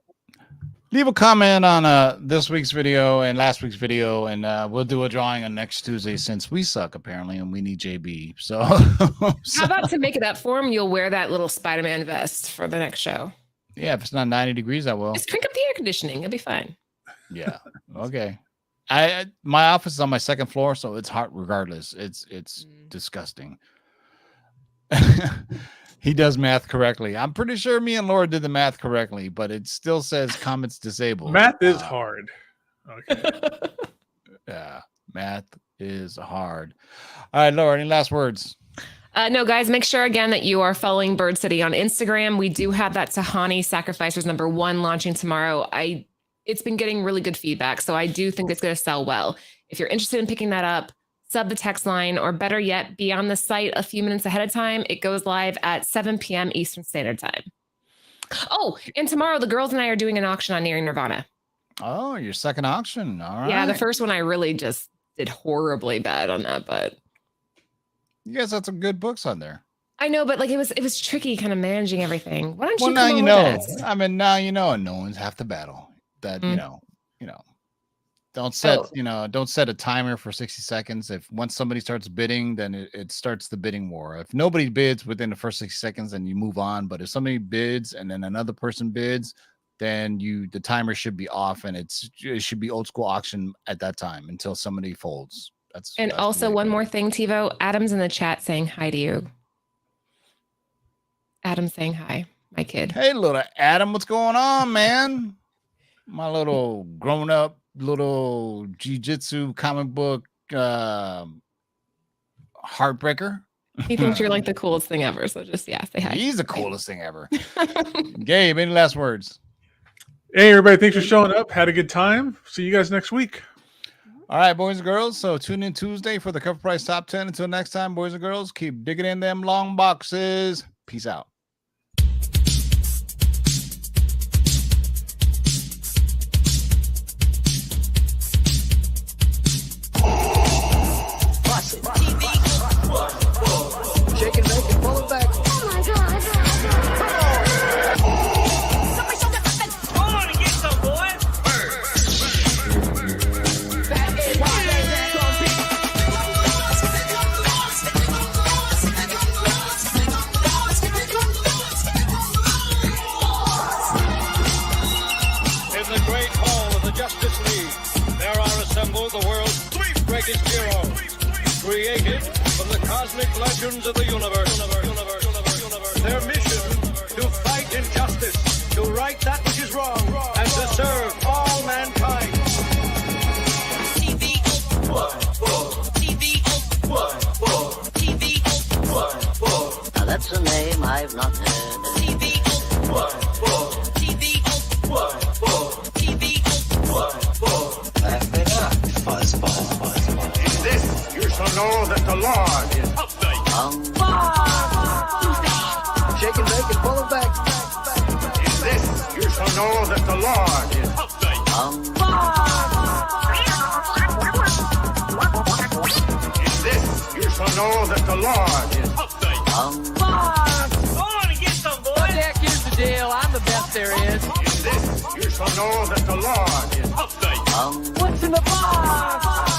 Leave a comment on this week's video and last week's video, and we'll do a drawing on next Tuesday since we suck apparently and we need JB. So, How about to make it up for him, you'll wear that little Spider-Man vest for the next show. Yeah, if it's not 90 degrees, I will. Just crank up the air conditioning. It'll be fine. Yeah. Okay. My office is on my second floor, so it's hot regardless. It's disgusting. He does math correctly. I'm pretty sure me and Laura did the math correctly, but it still says comments disabled. Math is hard. Okay. Yeah, math is hard. All right, Laura, any last words? No, guys, make sure again that you are following Bird City on Instagram. We do have that Tahani Sacrificers #1 launching tomorrow. It's been getting really good feedback, so I do think it's going to sell well. If you're interested in picking that up, sub the text line, or better yet, be on the site a few minutes ahead of time. It goes live at 7 p.m. Eastern Standard Time. Oh, and tomorrow the girls and I are doing an auction on Nearing Nirvana. Oh, your second auction. All right. Yeah, the first one I really just did horribly bad on that, but you guys had some good books on there. I know, but like it was tricky kind of managing everything. Why don't you Well, now come you on know. with us? I mean, now you know, and no one's half the battle. That you know. Don't set don't set a timer for 60 seconds. If once somebody starts bidding, then it starts the bidding war. If nobody bids within the first 60 seconds, then you move on. But if somebody bids and then another person bids, then the timer should be off, and it should be old school auction at that time until somebody folds. That's also one more thing, TiVo. Adam's in the chat saying hi to you. Adam saying hi, my kid. Hey, little Adam, what's going on, man? My little grown up, little jiu-jitsu comic book heartbreaker. He thinks you're like the coolest thing ever. So just say hi. He's the coolest thing ever. Gabe, any last words? Hey, everybody. Thanks for showing up. Had a good time. See you guys next week. All right, boys and girls. So tune in Tuesday for the Cover Price Top 10. Until next time, boys and girls, keep digging in them long boxes. Peace out. Shake and bake and pull it back. Oh my God. Hold on and get some, boy. In the great hall of the Justice League, there are assembled the world's 3 greatest heroes, created from the cosmic legends of the universe. Their mission, to fight injustice, to right that which is wrong, and to serve all mankind. Now that's a name I've not heard. In this, you shall know that the Lord is Shake and bake and pull it back. In this, you shall know that the Lord is In this, you shall know that the Lord is Hold on and get some, boy. Jack, here's the deal. I'm the best there is. In this, you shall know that the Lord is What's in the box?